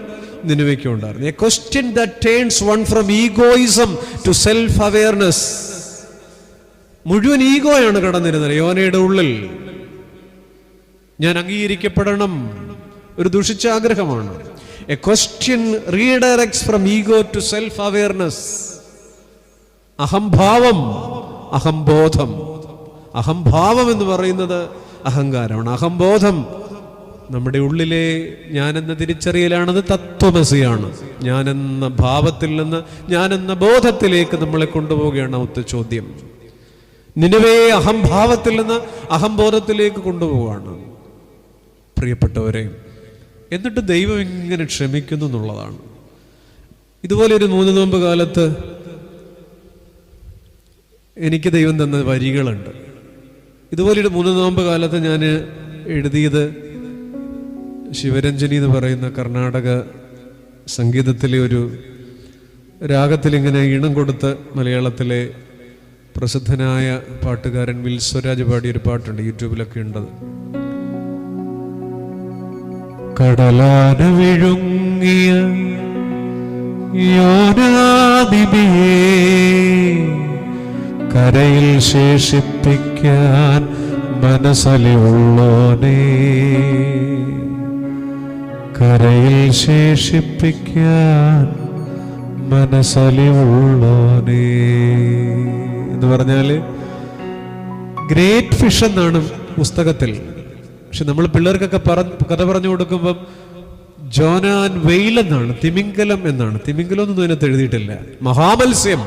നിനിവയ്ക്കും ഉണ്ടായിരുന്നു. A question that turns one from egoism to self-awareness. മുഴുവൻ ഈഗോയാണ് കടന്നിരുന്നത് യോനയുടെ ഉള്ളിൽ. ഞാൻ അംഗീകരിക്കപ്പെടണം, ഒരു ദുഷിച്ച ആഗ്രഹമാണ്. A question redirects from ego to self-awareness. അഹംഭാവം, അഹംബോധം. അഹംഭാവം എന്ന് പറയുന്നത് അഹങ്കാരമാണ്. അഹംബോധം നമ്മുടെ ഉള്ളിലെ ഞാനെന്ന തിരിച്ചറിയലാണത്. തത്വമസിയാണ്. ഞാനെന്ന ഭാവത്തിൽ നിന്ന് ഞാനെന്ന ബോധത്തിലേക്ക് നമ്മളെ കൊണ്ടുപോവുകയാണ് ഔത്ത ചോദ്യം. നിനിവയെ അഹംഭാവത്തിൽ നിന്ന് അഹംബോധത്തിലേക്ക് കൊണ്ടുപോവുകയാണ്. പ്രിയപ്പെട്ടവരെ, എന്നിട്ട് ദൈവം ഇങ്ങനെ ക്ഷമിക്കുന്നു എന്നുള്ളതാണ്. ഇതുപോലെ ഒരു 3 നോമ്പ് കാലത്ത് എനിക്ക് ദൈവം തന്ന വരികളുണ്ട്. ഇതുപോലൊരു 3 നോമ്പ് കാലത്ത് ഞാൻ എഴുതിയത് ശിവരഞ്ജനി എന്ന് പറയുന്ന കർണാടക സംഗീതത്തിലെ ഒരു രാഗത്തിലിങ്ങനെ ഈണം കൊടുത്ത് മലയാളത്തിലെ പ്രസിദ്ധനായ പാട്ടുകാരൻ വിൽസ്വരാജ് പാടിയൊരു പാട്ടുണ്ട്, യൂട്യൂബിലൊക്കെ ഉണ്ടത്. കടലാന വിഴുങ്ങിയ യോനാദിബിയെ കരയിൽ ശേഷിപ്പിക്കാൻ മനസ്സലിവുള്ളോനേ, കരയിൽ ശേഷിപ്പിക്കാൻ മനസ്സലിവുള്ളോനേ എന്ന് പറഞ്ഞാല് ഗ്രേറ്റ് ഫിഷ് എന്നാണ് പുസ്തകത്തിൽ. പക്ഷെ നമ്മൾ പിള്ളേർക്കൊക്കെ കഥ പറഞ്ഞു കൊടുക്കുമ്പം ജോനാൻ വെയിൽ എന്നാണ്, തിമിംഗലം എന്നാണ്. തിമിംഗലം ഒന്നും അതിനകത്ത് എഴുതിയിട്ടില്ല. മഹാമത്സ്യം.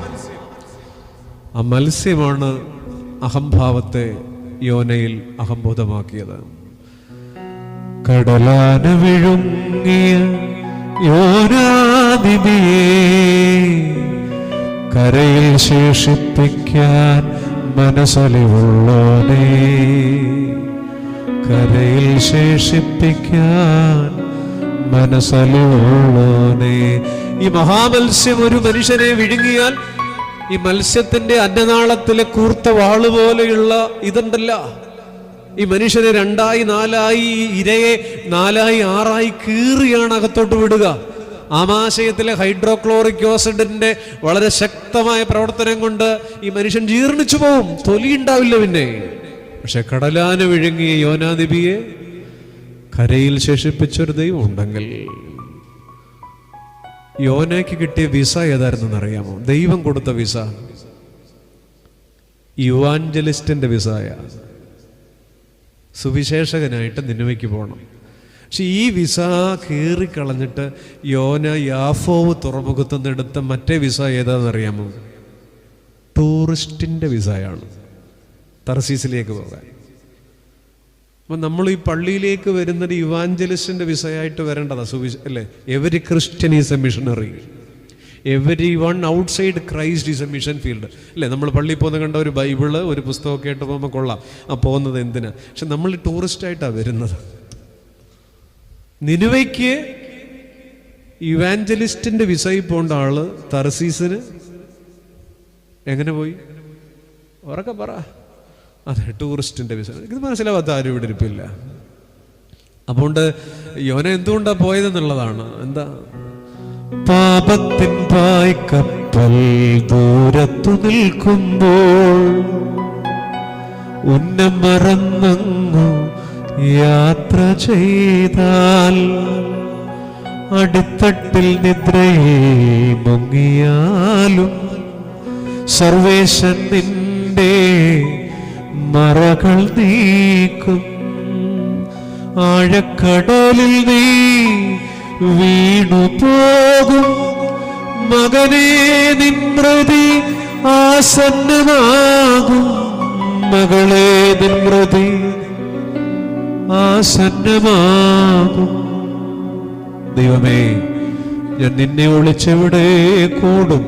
ആ മത്സ്യമാണ് അഹംഭാവത്തെ യോനയിൽ അഹംബോധമാക്കിയത്. കടലാന വിഴുങ്ങിയ യോനാദിബിയെ കരയിൽ ശേഷിപ്പിക്കാൻ മനസ്സലിവുള്ളോനേ, കരയിൽ ശേഷിപ്പിക്കാൻ മനസ്സലിവുള്ളോനേ. ഈ മഹാമത്സ്യം ഒരു മനുഷ്യനെ വിഴുങ്ങിയാൽ ഈ മത്സ്യത്തിന്റെ അന്നനാളത്തിലെ കൂർത്ത വാള് പോലെയുള്ള ഇതുണ്ടല്ല, ഈ മനുഷ്യനെ 2ആയി 4ആയി, ഇരയെ 4ആയി 6ആയി കീറിയാണ് അകത്തോട്ട് വിടുക. ആമാശയത്തിലെ ഹൈഡ്രോക്ലോറിക് ആസിഡിന്റെ വളരെ ശക്തമായ പ്രവർത്തനം കൊണ്ട് ഈ മനുഷ്യൻ ജീർണിച്ചു പോവും, തൊലിയുണ്ടാവില്ല പിന്നെ. പക്ഷെ കടലാന വിഴുങ്ങിയ യോനാദിബിയെ കരയിൽ ശേഷിപ്പിച്ചൊരു ദൈവം ഉണ്ടെങ്കിൽ യോനയ്ക്ക് കിട്ടിയ വിസ ഏതായിരുന്നെന്ന് അറിയാമോ? ദൈവം കൊടുത്ത വിസ യുവാഞ്ചലിസ്റ്റിന്റെ വിസയ. സുവിശേഷകനായിട്ട് നിനവയ്ക്ക് പോകണം. പക്ഷെ ഈ വിസ കീറിക്കളഞ്ഞിട്ട് യോന യാഫോവ് തുറമുഖത്തുനിന്ന് എടുത്ത മറ്റേ വിസ ഏതാണെന്നറിയാമോ? ടൂറിസ്റ്റിന്റെ വിസയാണ്, തർസീസിലേക്ക് പോകാൻ. അപ്പം നമ്മൾ ഈ പള്ളിയിലേക്ക് വരുന്നത് യുവാഞ്ചലിസ്റ്റിന്റെ വിസയായിട്ട് വരേണ്ടതാ. അല്ലേ? Every Christian is A missionary, every one outside Christ is A mission field. അല്ലേ? നമ്മൾ പള്ളിയിൽ പോകുന്ന കണ്ട ഒരു ബൈബിള്, ഒരു പുസ്തകമൊക്കെ ആയിട്ട് പോകുമ്പോൾ കൊള്ളാം, പോകുന്നത് എന്തിനാ? പക്ഷെ നമ്മൾ ടൂറിസ്റ്റായിട്ടാണ് വരുന്നത്. നിനുവയ്ക്ക് ഇവാഞ്ചലിസ്റ്റിന്റെ വിസയിൽ പോകേണ്ട ആള് തർസീസിന് എങ്ങനെ പോയി? ഉറക്കെ പറ. അതെ, ടൂറിസ്റ്റിന്റെ വിസ. ഇത് മനസ്സിലാവാത്ത ആരും ഇവിടെ ഇരിപ്പില്ല. അതുകൊണ്ട് യോന എന്തുകൊണ്ടാ പോയതെന്നുള്ളതാണ്. എന്താ? പാപത്തിൻ പായ്ക്കപ്പൽ ദൂരത്തു നിൽക്കുമ്പോൾ ഉന്നം മറന്നങ്ങു യാത്ര ചെയ്താൽ അടിത്തട്ടിൽ നിദ്രയെ മുങ്ങിയാലും സർവേശൻ നിന്റെ മറകൾ നീക്കും. ആഴക്കടലിൽ നീ വീണു പോകും മകനേ, നിൻമൃതി ആസന്നമാകും. മകളേ, നിൻമൃതി ആസന്നമാകും. ദൈവമേ, ഞാൻ നിന്നെ ഒളിച്ചെവിടെ കൂടും?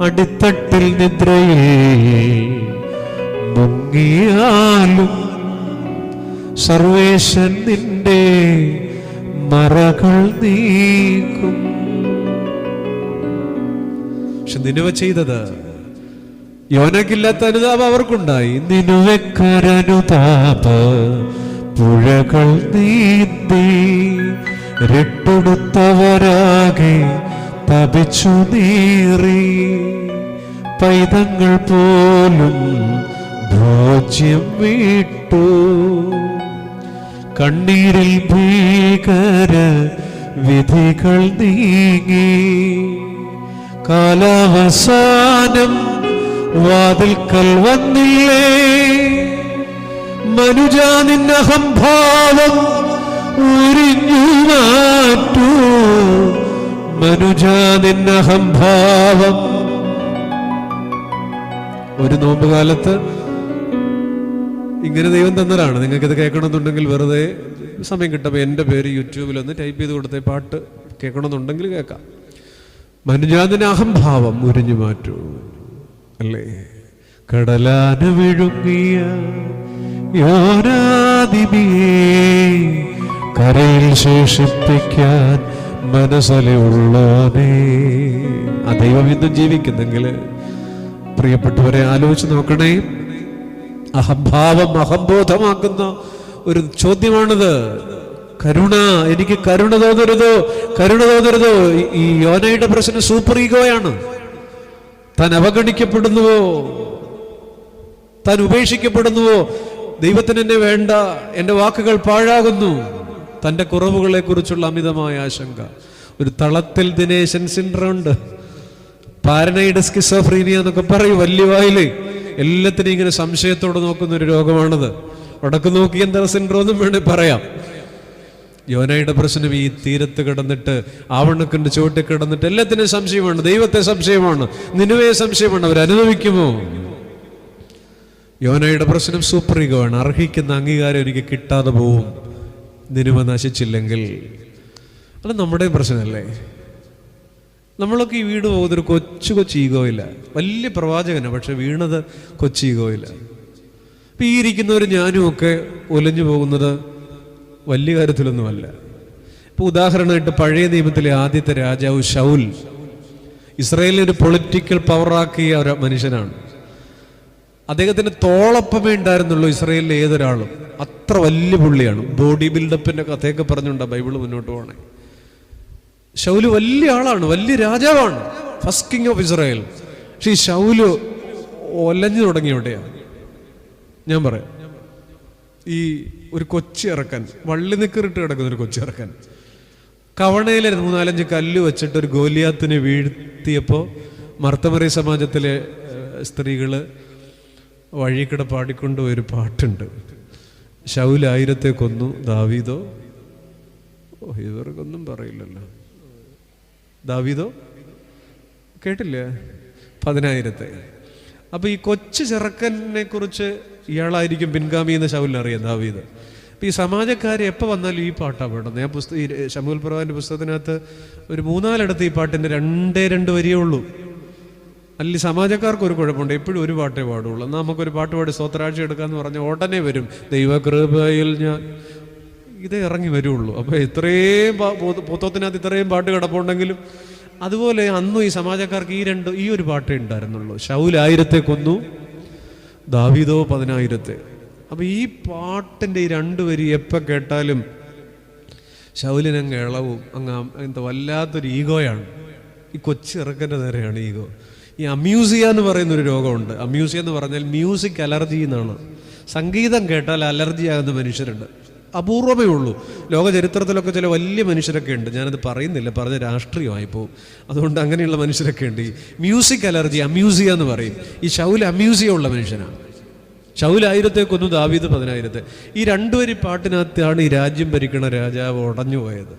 അടിത്തട്ടിൽ നിദ്രയിൽ മുങ്ങിയാലും സർവേശൻ നിന്റെ മറകൾ നീക്കും. പക്ഷെ നിനുവ ചെയ്തത്, യോനക്കില്ലാത്ത അനുതാപം അവർക്കുണ്ടായി. നിനുവക്കരനുതാപ പുഴകൾ നീന്തി രട്ടെടുത്തവരാകെ തപിച്ചു നീറി. പൈതങ്ങൾ പോലും ഭോജ്യം വിട്ടു. കണ്ണീരിൽ ഭീകര വിധികൾ നീങ്ങി. കാലാവസാനം വാതിൽക്കൽ വന്നില്ലേ? മനുജാ, നിന്റെ അഹംഭാവം ഉരിഞ്ഞു മാറ്റൂ. മനുജാ, നിന്റെ അഹംഭാവം. ഒരു നോമ്പ് കാലത്ത് ഇങ്ങനെ ദൈവം തന്നതാണ്. നിങ്ങൾക്കിത് കേൾക്കണമെന്നുണ്ടെങ്കിൽ വെറുതെ സമയം കിട്ടുമ്പോൾ എൻ്റെ പേര് യൂട്യൂബിലൊന്ന് ടൈപ്പ് ചെയ്ത് കൊടുത്തേ, പാട്ട് കേൾക്കണമെന്നുണ്ടെങ്കിൽ കേൾക്കാം. മനുജാതിന് അഹംഭാവം ഉരിഞ്ഞു മാറ്റൂ. അല്ലേ? കടലാന വിഴുങ്ങിയ യോനാദിമിയെ കരയിൽ ശേഷിപ്പിക്കാൻ മനസ്സിലുള്ളോനേ. ആ ദൈവം ഇന്നും ജീവിക്കുന്നെങ്കിൽ പ്രിയപ്പെട്ടവരെ ആലോചിച്ച് നോക്കണേ. അഹംഭാവം അഹംബോധമാക്കുന്ന ഒരു ചോദ്യമാണിത്. കരുണ, എനിക്ക് കരുണ തോന്നരുതോ, കരുണ തോന്നരുതോ. ഈ യോനയുടെ പ്രശ്നം സൂപ്പർ ഈഗോയാണ്. താൻ അവഗണിക്കപ്പെടുന്നുവോ, താൻ ഉപേക്ഷിക്കപ്പെടുന്നുവോ, ദൈവത്തിന് എന്നെ വേണ്ട, എൻ്റെ വാക്കുകൾ പാഴാകുന്നു, തൻ്റെ കുറവുകളെ കുറിച്ചുള്ള അമിതമായ ആശങ്ക. ഒരു തളത്തിൽ ദിനേശൻ സിൻഡ്രോം ഉണ്ട്, പാരനൈഡ് സ്കിസോഫ്രീനിയ എന്നൊക്കെ പറയും. വലിയ വായില് എല്ലാത്തിനും ഇങ്ങനെ സംശയത്തോടെ നോക്കുന്ന ഒരു രോഗമാണത്. വടക്ക് നോക്കി എന്താ സിൻഡ്രോം എന്നും വേണേ പറയാം. യോനയുടെ പ്രശ്നം ഈ തീരത്ത് കിടന്നിട്ട്, ആവണക്കിന്റെ ചുവട്ടിൽ കിടന്നിട്ട് എല്ലാത്തിനും സംശയമാണ്. ദൈവത്തെ സംശയമാണ്, നിനുവയെ സംശയമാണ്. അവരനുഭവിക്കുമോ? യോനയുടെ പ്രശ്നം സൂപ്പർ ഈഗോ ആണ്. അർഹിക്കുന്ന അംഗീകാരം എനിക്ക് കിട്ടാതെ പോവും നിനുവ നശിച്ചില്ലെങ്കിൽ. അത് നമ്മുടെ പ്രശ്നമല്ലേ? നമ്മളൊക്കെ ഈ വീട് പോകുന്നൊരു കൊച്ചു ഈഗോയില്ല. വലിയ പ്രവാചകനാണ്, പക്ഷെ വീണത് കൊച്ചു ഈഗോയില്ല. ഇപ്പം ഈ ഇരിക്കുന്നവർ ഞാനും ഒക്കെ ഒലഞ്ഞു പോകുന്നത് വലിയ കാര്യത്തിലൊന്നുമല്ല. ഇപ്പൊ ഉദാഹരണമായിട്ട് പഴയ നിയമത്തിലെ ആദ്യത്തെ രാജാവ് ശൗൽ ഇസ്രായേലിനെ ഒരു പൊളിറ്റിക്കൽ പവറാക്കിയ ഒരു മനുഷ്യനാണ്. അദ്ദേഹത്തിന് തോളപ്പമേ ഉണ്ടായിരുന്നുള്ളൂ ഇസ്രായേലിലെ ഏതൊരാളും. അത്ര വലിയ പുള്ളിയാണ്. ബോഡി ബിൽഡപ്പിന്റെ കഥയൊക്കെ പറഞ്ഞുകൊണ്ടാണ് ബൈബിള് മുന്നോട്ട് പോകണേ. ശൗല് വലിയ ആളാണ്, വലിയ രാജാവാണ്, ഫസ്റ്റ് കിങ് ഓഫ് ഇസ്രായേൽ. പക്ഷെ ഈ ശൗല് ഒലഞ്ഞു തുടങ്ങിയോടെയാണ്. ഞാൻ പറയാം, ഈ ഒരു കൊച്ചി ഇറക്കാൻ, വള്ളി നിക്കറിട്ട് കിടക്കുന്ന ഒരു കൊച്ചി ഇറക്കാൻ, കവണയിൽ 3-4 കല്ല് വെച്ചിട്ട് ഒരു ഗോലിയാത്തിനെ വീഴ്ത്തിയപ്പോൾ മർത്തമറി സമാജത്തിലെ സ്ത്രീകൾ വഴിക്കിടെ പാടിക്കൊണ്ട് ഒരു പാട്ടുണ്ട്. ശൗൽ 1000 കൊന്നു, ദാവീദോ ഇവർക്കൊന്നും പറയില്ലല്ലോ. ദാവീദോ കേട്ടില്ലേ? 10,000. അപ്പൊ ഈ കൊച്ചു ചെറുക്കനെ കുറിച്ച് ഇയാളായിരിക്കും പിൻഗാമി എന്ന് ശൗലിന് അറിയാം, ദാവീദ്. അപ്പൊ ഈ സമാജക്കാരെ എപ്പോൾ വന്നാലും ഈ പാട്ടാണ് വേണ്ടത്. ഞാൻ ഈ ശമൂവേൽ പ്രവാചകന്റെ പുസ്തകത്തിനകത്ത് ഒരു 3-4 ഈ പാട്ടിന്റെ 2 വരിയേ ഉള്ളൂ. അല്ല, സമാജക്കാർക്ക് ഒരു കുഴപ്പമുണ്ട്, എപ്പോഴും ഒരു പാട്ടേ പാടുള്ളൂ. എന്നാൽ നമുക്കൊരു പാട്ട് പാടി സ്തോത്രാഴ്ച എടുക്കാന്ന് പറഞ്ഞാൽ ഉടനെ വരും ദൈവകൃപയിൽ ഞാൻ, ഇതേ ഇറങ്ങി വരുള്ളൂ. അപ്പൊ ഇത്രയും പുസ്തകത്തിനകത്ത് ഇത്രയും പാട്ട് കിടപ്പുണ്ടെങ്കിലും അതുപോലെ അന്നും ഈ സമാജക്കാർക്ക് ഈ ഒരു പാട്ടേ ഉണ്ടായിരുന്നുള്ളൂ. ശൗൽ 1000 കൊന്നു, ദാവീദോ 10,000. അപ്പൊ ഈ പാട്ടിന്റെ ഈ 2 വരി എപ്പോൾ കേട്ടാലും ശൗലിനങ്ങ് ഇളവും, അങ്ങ് എന്താ വല്ലാത്തൊരു ഈഗോയാണ്. ഈ കൊച്ചിറക്കൻ്റെ നേരെയാണ് ഈഗോ. ഈ അമ്യൂസിയ എന്ന് പറയുന്നൊരു രോഗമുണ്ട്. അമ്യൂസിയ എന്ന് പറഞ്ഞാൽ മ്യൂസിക് അലർജി എന്നാണ്. സംഗീതം കേട്ടാൽ അലർജി ആകുന്ന മനുഷ്യരുണ്ട്, അപൂർവമേ ഉള്ളൂ. ലോക ചരിത്രത്തിലൊക്കെ ചില വലിയ മനുഷ്യരൊക്കെ ഉണ്ട്. ഞാനത് പറയുന്നില്ല, പറഞ്ഞ രാഷ്ട്രീയമായി പോവും. അതുകൊണ്ട് അങ്ങനെയുള്ള മനുഷ്യരൊക്കെ ഉണ്ട്. ഈ മ്യൂസിക് അലർജി, അമ്യൂസിയ എന്ന് പറയും. ഈ ശൗൽ അമ്യൂസിയ ഉള്ള മനുഷ്യനാണ്. ശൗൽ 1000 കൊന്നു, ദാവീദ് 10,000. ഈ 2 വരി പാട്ടിനകത്താണ് ഈ രാജ്യം ഭരിക്കണ രാജാവ് ഉടഞ്ഞു പോയത്.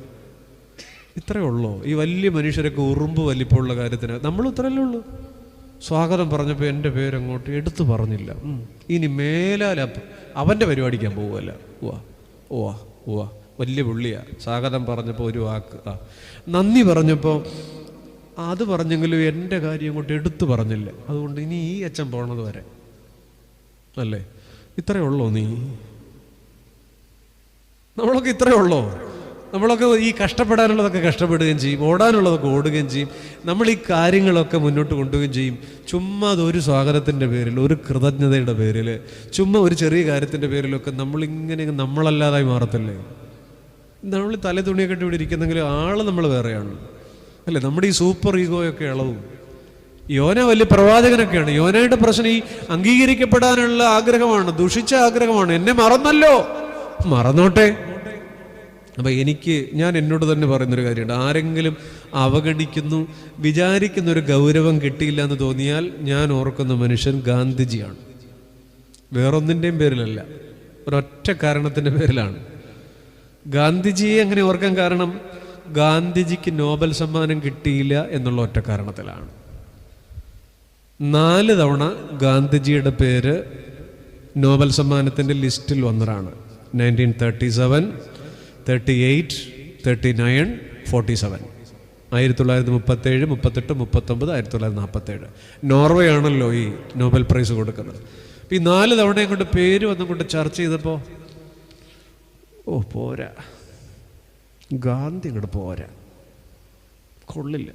ഇത്രയേ ഉള്ളൂ. ഈ വലിയ മനുഷ്യരൊക്കെ ഉറുമ്പ് വലിപ്പമുള്ള കാര്യത്തിന് നമ്മൾ ഇത്രയല്ലേ ഉള്ളൂ. സ്വാഗതം പറഞ്ഞപ്പോൾ എൻ്റെ പേരങ്ങോട്ട് എടുത്തു പറഞ്ഞില്ല. ഇനി മേലാൽ അവൻ്റെ പരിപാടിക്കാൻ പോവുമല്ല. വലിയ പുള്ളിയാ. സ്വാഗതം പറഞ്ഞപ്പോൾ ഒരു വാക്ക്, നന്ദി പറഞ്ഞപ്പോൾ അത് പറഞ്ഞെങ്കിലും എൻ്റെ കാര്യം അങ്ങോട്ട് എടുത്തു പറഞ്ഞില്ല. അതുകൊണ്ട് ഇനി ഈ അച്ഛൻ പോണത് വരെ അല്ലേ. ഇത്രയേ ഉള്ളൂ. നമ്മളൊക്കെ ഇത്രയേ ഉള്ളൂ. നമ്മളൊക്കെ ഈ കഷ്ടപ്പെടാനുള്ളതൊക്കെ കഷ്ടപ്പെടുകയും ചെയ്യും, ഓടാനുള്ളതൊക്കെ ഓടുകയും ചെയ്യും. നമ്മൾ ഈ കാര്യങ്ങളൊക്കെ മുന്നോട്ട് കൊണ്ടുപോവുകയും ചെയ്യും. ചുമ്മാ അതൊരു സ്വാഗതത്തിൻ്റെ പേരിൽ, ഒരു കൃതജ്ഞതയുടെ പേരിൽ, ചുമ്മാ ഒരു ചെറിയ കാര്യത്തിൻ്റെ പേരിലൊക്കെ നമ്മളിങ്ങനെ നമ്മളല്ലാതായി മാറത്തില്ലേ. നമ്മൾ തല തുണിയൊക്കെ ഇട്ട് ഇവിടെ ഇരിക്കുന്നെങ്കിലും ആള് നമ്മൾ വേറെയാണ് അല്ലേ. നമ്മുടെ ഈ സൂപ്പർ ഈഗോയൊക്കെ ഇളവും. യോന വലിയ പ്രവാചകനൊക്കെയാണ്. യോനയുടെ പ്രശ്നം ഈ അംഗീകരിക്കപ്പെടാനുള്ള ആഗ്രഹമാണ്, ദുഷിച്ച ആഗ്രഹമാണ്. എന്നെ മറന്നല്ലോ, മറന്നോട്ടെ. അപ്പം ഞാൻ എന്നോട് തന്നെ പറയുന്നൊരു കാര്യമുണ്ട്. ആരെങ്കിലും അവഗണിക്കുന്നു, വിചാരിക്കുന്നൊരു ഗൗരവം കിട്ടിയില്ല എന്ന് തോന്നിയാൽ ഞാൻ ഓർക്കുന്ന മനുഷ്യൻ ഗാന്ധിജിയാണ്. വേറൊന്നിൻ്റെയും പേരിലല്ല, ഒരൊറ്റ കാരണത്തിൻ്റെ പേരിലാണ്. ഗാന്ധിജിയെ അങ്ങനെ ഓർക്കാൻ കാരണം ഗാന്ധിജിക്ക് നോബൽ സമ്മാനം കിട്ടിയില്ല എന്നുള്ള ഒറ്റ കാരണത്തിലാണ്. 4 തവണ ഗാന്ധിജിയുടെ പേര് നോബൽ സമ്മാനത്തിൻ്റെ ലിസ്റ്റിൽ വന്നതാണ്. 1937, 38, 39, 47. 1937, 38, 39, 1947. നോർവേ ആണല്ലോ ഈ നോബൽ പ്രൈസ് കൊടുക്കുന്നത്. ഈ 4 തവണയും കൊണ്ട് പേര് വന്നുകൊണ്ട് ചർച്ച ചെയ്തപ്പോൾ പോരാ, ഗാന്ധി ഇങ്ങോട്ട് പോരാ, കൊള്ളില്ല.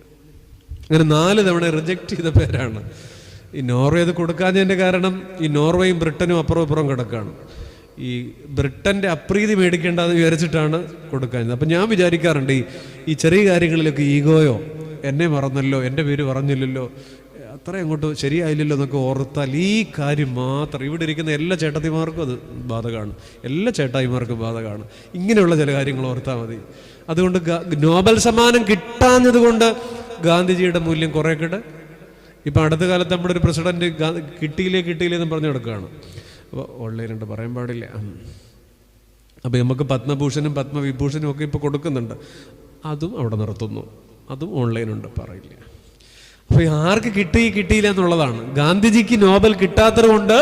അങ്ങനെ 4 തവണ റിജക്റ്റ് ചെയ്ത പേരാണ്. ഈ നോർവേ അത് കൊടുക്കാഞ്ഞതിൻ്റെ കാരണം ഈ നോർവേയും ബ്രിട്ടനും അപ്പുറം ഇപ്പുറം കിടക്കുകയാണ്. ഈ ബ്രിട്ടൻ്റെ അപ്രീതി മേടിക്കേണ്ടതെന്ന് വിചാരിച്ചിട്ടാണ് കൊടുക്കാഞ്ഞത്. അപ്പം ഞാൻ വിചാരിക്കാറുണ്ട് ഈ ചെറിയ കാര്യങ്ങളിലൊക്കെ ഈഗോയോ, എന്നെ മറന്നല്ലോ, എൻ്റെ പേര് പറഞ്ഞില്ലല്ലോ, അത്ര അങ്ങോട്ട് ശരിയായില്ലല്ലോ എന്നൊക്കെ ഓർത്താൽ ഈ കാര്യം മാത്രം ഇവിടെ ഇരിക്കുന്ന എല്ലാ ചേട്ടത്തിമാർക്കും അത് ബാധകമാണ്, എല്ലാ ചേട്ടായിമാർക്കും ബാധകമാണ്. ഇങ്ങനെയുള്ള ചില കാര്യങ്ങൾ ഓർത്താൽ മതി. അതുകൊണ്ട് നോബൽ സമ്മാനം കിട്ടാഞ്ഞത് കൊണ്ട് ഗാന്ധിജിയുടെ മൂല്യം കുറേ കിടെ. ഇപ്പം അടുത്ത കാലത്ത് നമ്മുടെ ഒരു പ്രസിഡന്റ് കിട്ടിയില്ലെന്ന് പറഞ്ഞു കൊടുക്കുകയാണ്. അപ്പോൾ ഓൺലൈനുണ്ട്, പറയാൻ പാടില്ല. അപ്പോൾ നമുക്ക് പത്മഭൂഷണും പത്മവിഭൂഷണും ഒക്കെ ഇപ്പോൾ കൊടുക്കുന്നുണ്ട്. അതും അവിടെ നിർത്തുന്നു, അതും ഓൺലൈനുണ്ട്, പറയില്ല. അപ്പോൾ ആർക്ക് കിട്ടിയില്ല എന്നുള്ളതാണ്. ഗാന്ധിജിക്ക് നോബൽ കിട്ടാത്തത് കൊണ്ട്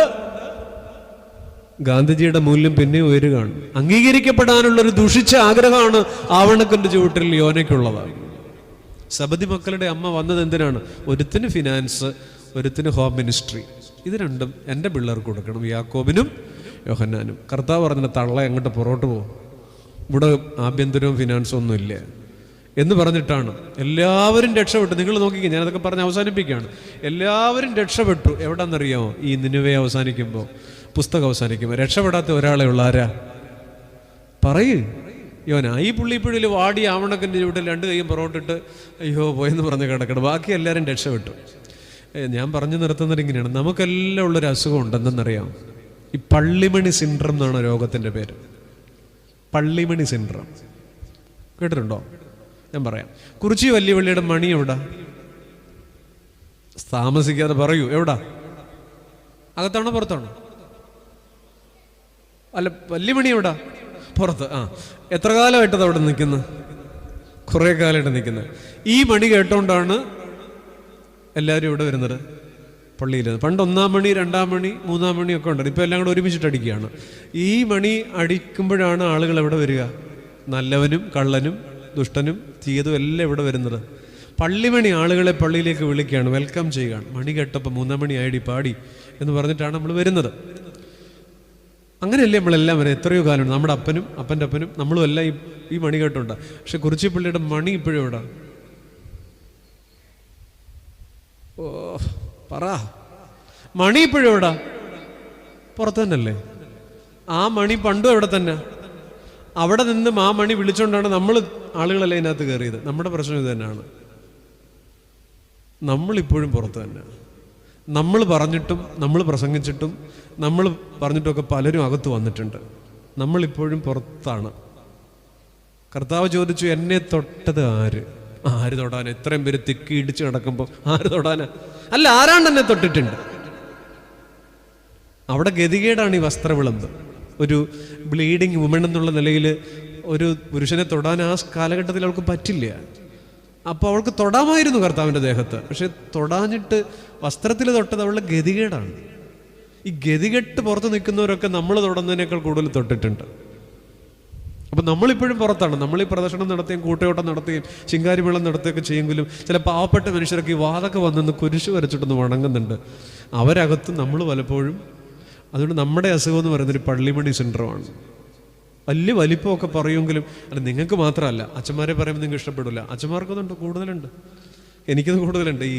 ഗാന്ധിജിയുടെ മൂല്യം പിന്നെ ഉയരുകയാണ്. അംഗീകരിക്കപ്പെടാനുള്ളൊരു ദുഷിച്ച ആഗ്രഹമാണ് ആവണക്കൻ്റെ ചുവട്ടിൽ യോനയ്ക്കുള്ളതാണ്. സബദി മക്കളുടെ അമ്മ വന്നത് എന്തിനാണ്? ഒരുത്തിന് ഫിനാൻസ്, ഒരുത്തിന് ഹോം മിനിസ്ട്രി. ഇത് രണ്ടും എൻ്റെ പിള്ളേർക്ക് കൊടുക്കണം, യാക്കോബിനും യോഹന്നാനും. കർത്താവ് പറഞ്ഞ തള്ള അങ്ങോട്ട് പുറകോട്ട് പോകും, ഇവിടെ ആഭ്യന്തരവും ഫിനാൻസും ഒന്നും ഇല്ല എന്ന് പറഞ്ഞിട്ടാണ് എല്ലാവരും രക്ഷപ്പെട്ടു. നിങ്ങൾ നോക്കിക്കേ, ഞാനതൊക്കെ പറഞ്ഞ് അവസാനിപ്പിക്കുകയാണ്. എല്ലാവരും രക്ഷപ്പെട്ടു. എവിടെയെന്നറിയാമോ? ഈ നിനിവേ അവസാനിക്കുമ്പോൾ, പുസ്തകം അവസാനിക്കുമ്പോൾ രക്ഷപ്പെടാത്ത ഒരാളെ ഉള്ള ആരാ? പറയൂ. യോന ഈ പുള്ളിപ്പുഴയിൽ വാടി ആവണക്കൻ്റെ ചുവട്ടിൽ 2 കൈയും പുറകോട്ടിട്ട് അയ്യോ പോയെന്ന് പറഞ്ഞ് കിടക്കണം. ബാക്കി എല്ലാവരും രക്ഷപ്പെട്ടു. ഞാൻ പറഞ്ഞു നിർത്തുന്നത് ഇങ്ങനെയാണ്. നമുക്കെല്ലാം ഉള്ളൊരു അസുഖം ഉണ്ടെന്നറിയാം. ഈ പള്ളിമണി സിൻഡ്രം എന്നാണ് രോഗത്തിൻ്റെ പേര്. പള്ളിമണി സിൻഡ്രം കേട്ടിട്ടുണ്ടോ? ഞാൻ പറയാം. കുറിച്ചി വലിയ പള്ളിയുടെ മണി എവിടാ? താമസിക്കാതെ പറയൂ, എവിടാ? അകത്താണോ പുറത്താണോ? അല്ല, വലിയ മണി എവിടാ? പുറത്ത്. എത്ര കാലമായിട്ടത് അവിടെ നിൽക്കുന്നത്? കുറേ കാലമായിട്ട് നിൽക്കുന്നത്. ഈ മണി കേട്ടോണ്ടാണ് എല്ലാവരും ഇവിടെ വരുന്നത്, പള്ളിയിൽ. പണ്ട് 1-ാം മണി, 2-ാം മണി, 3-ാം മണി ഒക്കെ ഉണ്ട്. ഇപ്പം എല്ലാം കൂടെ ഒരുമിച്ചിട്ട് അടിക്കുകയാണ്. ഈ മണി അടിക്കുമ്പോഴാണ് ആളുകൾ എവിടെ വരിക? നല്ലവനും കള്ളനും ദുഷ്ടനും തീയതും എല്ലാം ഇവിടെ വരുന്നത്. പള്ളിമണി ആളുകളെ പള്ളിയിലേക്ക് വിളിക്കുകയാണ്, വെൽക്കം ചെയ്യുകയാണ്. മണി കേട്ടപ്പോൾ 3-ാം മണി ആയിടി പാടി എന്ന് പറഞ്ഞിട്ടാണ് നമ്മൾ വരുന്നത്. അങ്ങനെയല്ലേ നമ്മളെല്ലാം വരെ എത്രയോ കാലമുണ്ട്. നമ്മുടെ അപ്പനും അപ്പൻ്റെ അപ്പനും നമ്മളും എല്ലാം ഈ മണി കേട്ടോണ്ടാ. പക്ഷെ കുറിച്ചിപ്പള്ളിയുടെ മണി ഇപ്പോഴും എവിടാ? ഓ പറ, മണി ഇപ്പോഴും എവിടാ? പുറത്ത് തന്നെയല്ലേ. ആ മണി പണ്ടും എവിടെ തന്നെ. അവിടെ നിന്ന് ആ മണി വിളിച്ചുകൊണ്ടാണ് നമ്മൾ ആളുകളെല്ലാം ഇതിനകത്ത് കയറിയത്. നമ്മുടെ പ്രശ്നം ഇത് തന്നെയാണ്. നമ്മളിപ്പോഴും പുറത്ത് തന്നെ. നമ്മൾ പറഞ്ഞിട്ടും നമ്മൾ പ്രസംഗിച്ചിട്ടും നമ്മൾ പറഞ്ഞിട്ടുമൊക്കെ പലരും അകത്ത് വന്നിട്ടുണ്ട്. നമ്മളിപ്പോഴും പുറത്താണ്. കർത്താവ് ചോദിച്ചു, എന്നെ തൊട്ടത് ആര്? ആര് തൊടാൻ? എത്രയും പേര് തിക്കി ഇടിച്ച് കിടക്കുമ്പോൾ ആര് തൊടാനാ? അല്ല, ആരാണ്ട് എന്നെ തൊട്ടിട്ടുണ്ട്. അവിടെ ഗതികേടാണ് ഈ വസ്ത്രവിളമ്പ്. ഒരു ബ്ലീഡിങ് വുമൺ എന്നുള്ള നിലയിൽ ഒരു പുരുഷനെ തൊടാൻ ആ കാലഘട്ടത്തിൽ അവൾക്ക് പറ്റില്ല. അപ്പോൾ അവൾക്ക് തൊടാമായിരുന്നു കർത്താവിൻ്റെ ദേഹത്ത്. പക്ഷെ തൊടാഞ്ഞിട്ട് വസ്ത്രത്തിൽ തൊട്ടത് അവളുടെ ഗതികേടാണ്. ഈ ഗതികെട്ട് പുറത്ത് നിൽക്കുന്നവരൊക്കെ നമ്മൾ തൊടുന്നതിനേക്കാൾ കൂടുതൽ തൊട്ടിട്ടുണ്ട്. അപ്പം നമ്മളിപ്പോഴും പുറത്താണ്. നമ്മൾ ഈ പ്രദർശനം നടത്തുകയും കൂട്ടയോട്ടം നടത്തുകയും ശിങ്കാരിമേളം നടത്തുകയൊക്കെ ചെയ്യുമെങ്കിലും ചില പാവപ്പെട്ട മനുഷ്യരൊക്കെ ഈ വാതൊക്കെ വന്നൊന്ന് കുരിശ് വരച്ചിട്ടൊന്ന് വണങ്ങുന്നുണ്ട്. അവരകത്ത് നമ്മൾ പലപ്പോഴും. അതുകൊണ്ട് നമ്മുടെ അസുഖം എന്ന് പറയുന്നൊരു പള്ളിമണി സിൻഡ്രോമാണ്. വലിയ വലിപ്പമൊക്കെ പറയുമെങ്കിലും അല്ല, നിങ്ങൾക്ക് മാത്രമല്ല. അച്ഛന്മാരെ പറയുമ്പോൾ നിങ്ങൾക്ക് ഇഷ്ടപ്പെടില്ല. അച്ഛന്മാർക്കൊന്നുണ്ട്, കൂടുതലുണ്ട്. എനിക്കത് കൂടുതലുണ്ട്. ഈ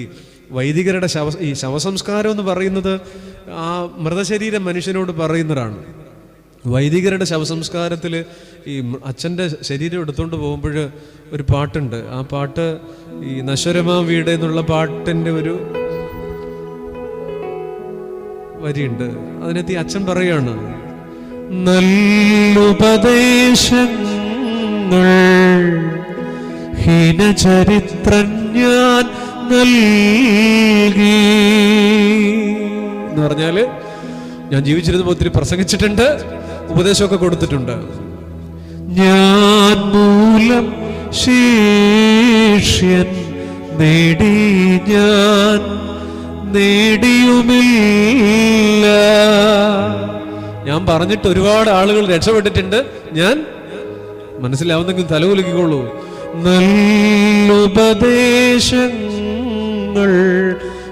വൈദികരുടെ ഈ ശവസംസ്കാരം എന്ന് പറയുന്നത് ആ മൃതശരീരം മനുഷ്യനോട് പറയുന്നതാണ്. വൈദികരുടെ ശവസംസ്കാരത്തിൽ ഈ അച്ഛൻ്റെ ശരീരം എടുത്തുകൊണ്ട് പോകുമ്പോൾ ഒരു പാട്ടുണ്ട്. ആ പാട്ട് ഈ നശ്വരമാ വീട് എന്നുള്ള പാട്ടിൻ്റെ ഒരു വരിയുണ്ട്. അതിനകത്ത് ഈ അച്ഛൻ പറയുകയാണ്, നല്ലുപദേശങ്ങൾ ഹീനചരിത്രൻ ഞാൻ നൽകി എന്ന് പറഞ്ഞാല് ഞാൻ ജീവിച്ചിരുന്നപ്പോൾ ഒത്തിരി പ്രസംഗിച്ചിട്ടുണ്ട്, ഉപദേശമൊക്കെ കൊടുത്തിട്ടുണ്ട്. ഞാൻ മൂലം ശിഷ്യൻ നേടി, ഞാൻ നേടിയുമില്ല. ഞാൻ പറഞ്ഞിട്ട് ഒരുപാട് ആളുകൾ രക്ഷപ്പെട്ടിട്ടുണ്ട്. ഞാൻ മനസ്സിലാവുന്നെങ്കിൽ തലകുലുക്കിക്കൊള്ളൂ. നല്ലുപദേശങ്ങൾ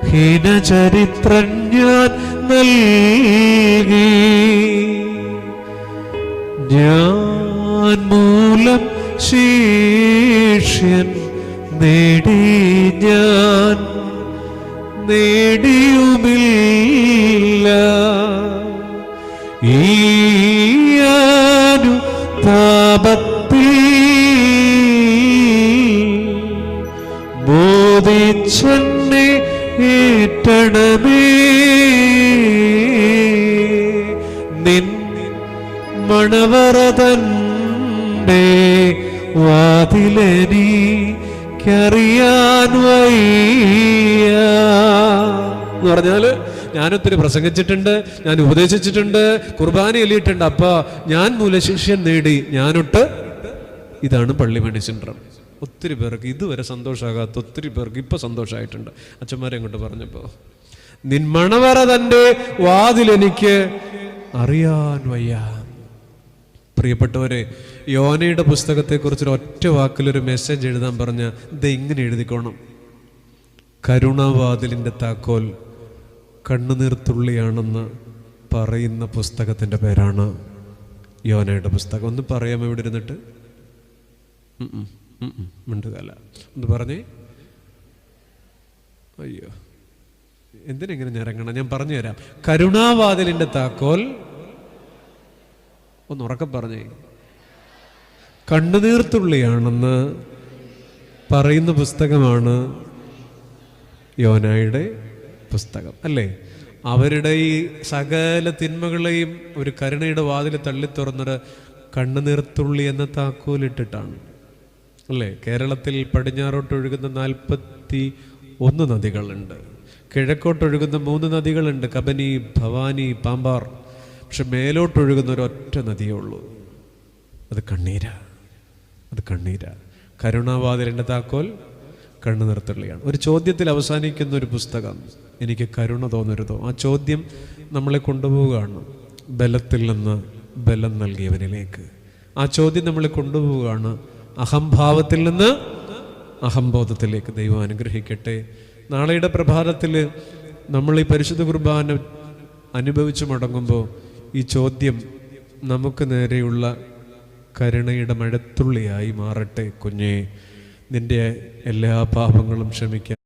ഹീനചരിത്രൻ ഞാൻ നൽകി, ഞാൻ മൂലം ശിഷ്യൻ നേടി, ഞാൻ നേടിയുമില്ല. ഈയാനു താപത്തിൽ ബോധിച്ചെന്നെ ഏറ്റണമേ, നിൻ മണവറതന്റെ വാതിലെനിക്കറിയാൻ വയ്യ എന്ന് പറഞ്ഞാല് ഞാനൊത്തിരി പ്രസംഗിച്ചിട്ടുണ്ട്, ഞാൻ ഉപദേശിച്ചിട്ടുണ്ട്, കുർബാന എല്ലിയിട്ടുണ്ട്. അപ്പ ഞാൻ മൂലശിഷ്യൻ നേടി, ഞാനൊട്ട്. ഇതാണ് പള്ളിമണി സിൻഡ്രം. ഒത്തിരി പേർക്ക് ഇതുവരെ സന്തോഷമാകാത്ത ഒത്തിരി പേർക്ക് ഇപ്പൊ സന്തോഷമായിട്ടുണ്ട്. അച്ഛന്മാരെ അങ്ങോട്ട് പറഞ്ഞപ്പോ, നിൻ മണവറ തന്റെ വാതിലെനിക്ക് അറിയാൻ വയ്യ. പ്രിയപ്പെട്ടവരെ, യോനയുടെ പുസ്തകത്തെക്കുറിച്ച് ഒറ്റ വാക്കിലൊരു മെസ്സേജ് എഴുതാൻ പറഞ്ഞ ഇത് ഇങ്ങനെ എഴുതിക്കോണം: കരുണാവാതിലിൻ്റെ താക്കോൽ കണ്ണുനീർത്തുള്ളിയാണെന്ന് പറയുന്ന പുസ്തകത്തിൻ്റെ പേരാണ് യോനയുടെ പുസ്തകം. ഒന്ന് പറയാമോ ഇവിടെ ഇരുന്നിട്ട്? മിണ്ടുകല്ല. ഒന്ന് പറഞ്ഞേ. അയ്യോ, എന്തിനെങ്ങനെ ഞരങ്ങണം? ഞാൻ പറഞ്ഞു തരാം. കരുണാവാതിലിൻ്റെ താക്കോൽ, ഒന്ന് ഉറക്കം പറഞ്ഞേ, കണ്ണുനീർത്തുള്ളിയാണെന്ന് പറയുന്ന പുസ്തകമാണ് യോനായുടെ പുസ്തകം, അല്ലേ? അവരുടെ ഈ സകല തിന്മകളെയും ഒരു കരുണയുടെ വാതിൽ തള്ളി തുറന്നത് കണ്ണുനീർത്തുള്ളി എന്ന താക്കോലിട്ടിട്ടാണ്. അല്ലേ? കേരളത്തിൽ പടിഞ്ഞാറോട്ടൊഴുകുന്ന 41 നദികളുണ്ട്. കിഴക്കോട്ടൊഴുകുന്ന 3 നദികളുണ്ട്, കബനി, ഭവാനി, പാമ്പാർ. പക്ഷെ മേലോട്ടൊഴുകുന്ന ഒരൊറ്റ നദിയേ ഉള്ളൂ. അത് കണ്ണീരാ. അത് കണ്ണീരാ. കരുണാവാതിലിൻ്റെ താക്കോൽ കണ്ണുനീർത്തുള്ളിയാണ്. ഒരു ചോദ്യത്തിൽ അവസാനിക്കുന്ന ഒരു പുസ്തകം, എനിക്ക് കരുണ തോന്നരുതോ. ആ ചോദ്യം നമ്മളെ കൊണ്ടുപോവുകയാണ് ബലത്തിൽ നിന്ന് ബലം നൽകിയവനിലേക്ക്. ആ ചോദ്യം നമ്മളെ കൊണ്ടുപോവുകയാണ് അഹംഭാവത്തിൽ നിന്ന് അഹംബോധത്തിലേക്ക്. ദൈവം അനുഗ്രഹിക്കട്ടെ. നാളെയുടെ പ്രഭാതത്തിൽ നമ്മൾ ഈ പരിശുദ്ധ കുർബാന അനുഭവിച്ചു മടങ്ങുമ്പോൾ ഈ ചോദ്യം നമുക്ക് നേരെയുള്ള കരുണയുടെ മഴത്തുള്ളിയായി മാറട്ടെ. കുഞ്ഞേ, നിന്റെ എല്ലാ പാപങ്ങളും ക്ഷമിക്കാൻ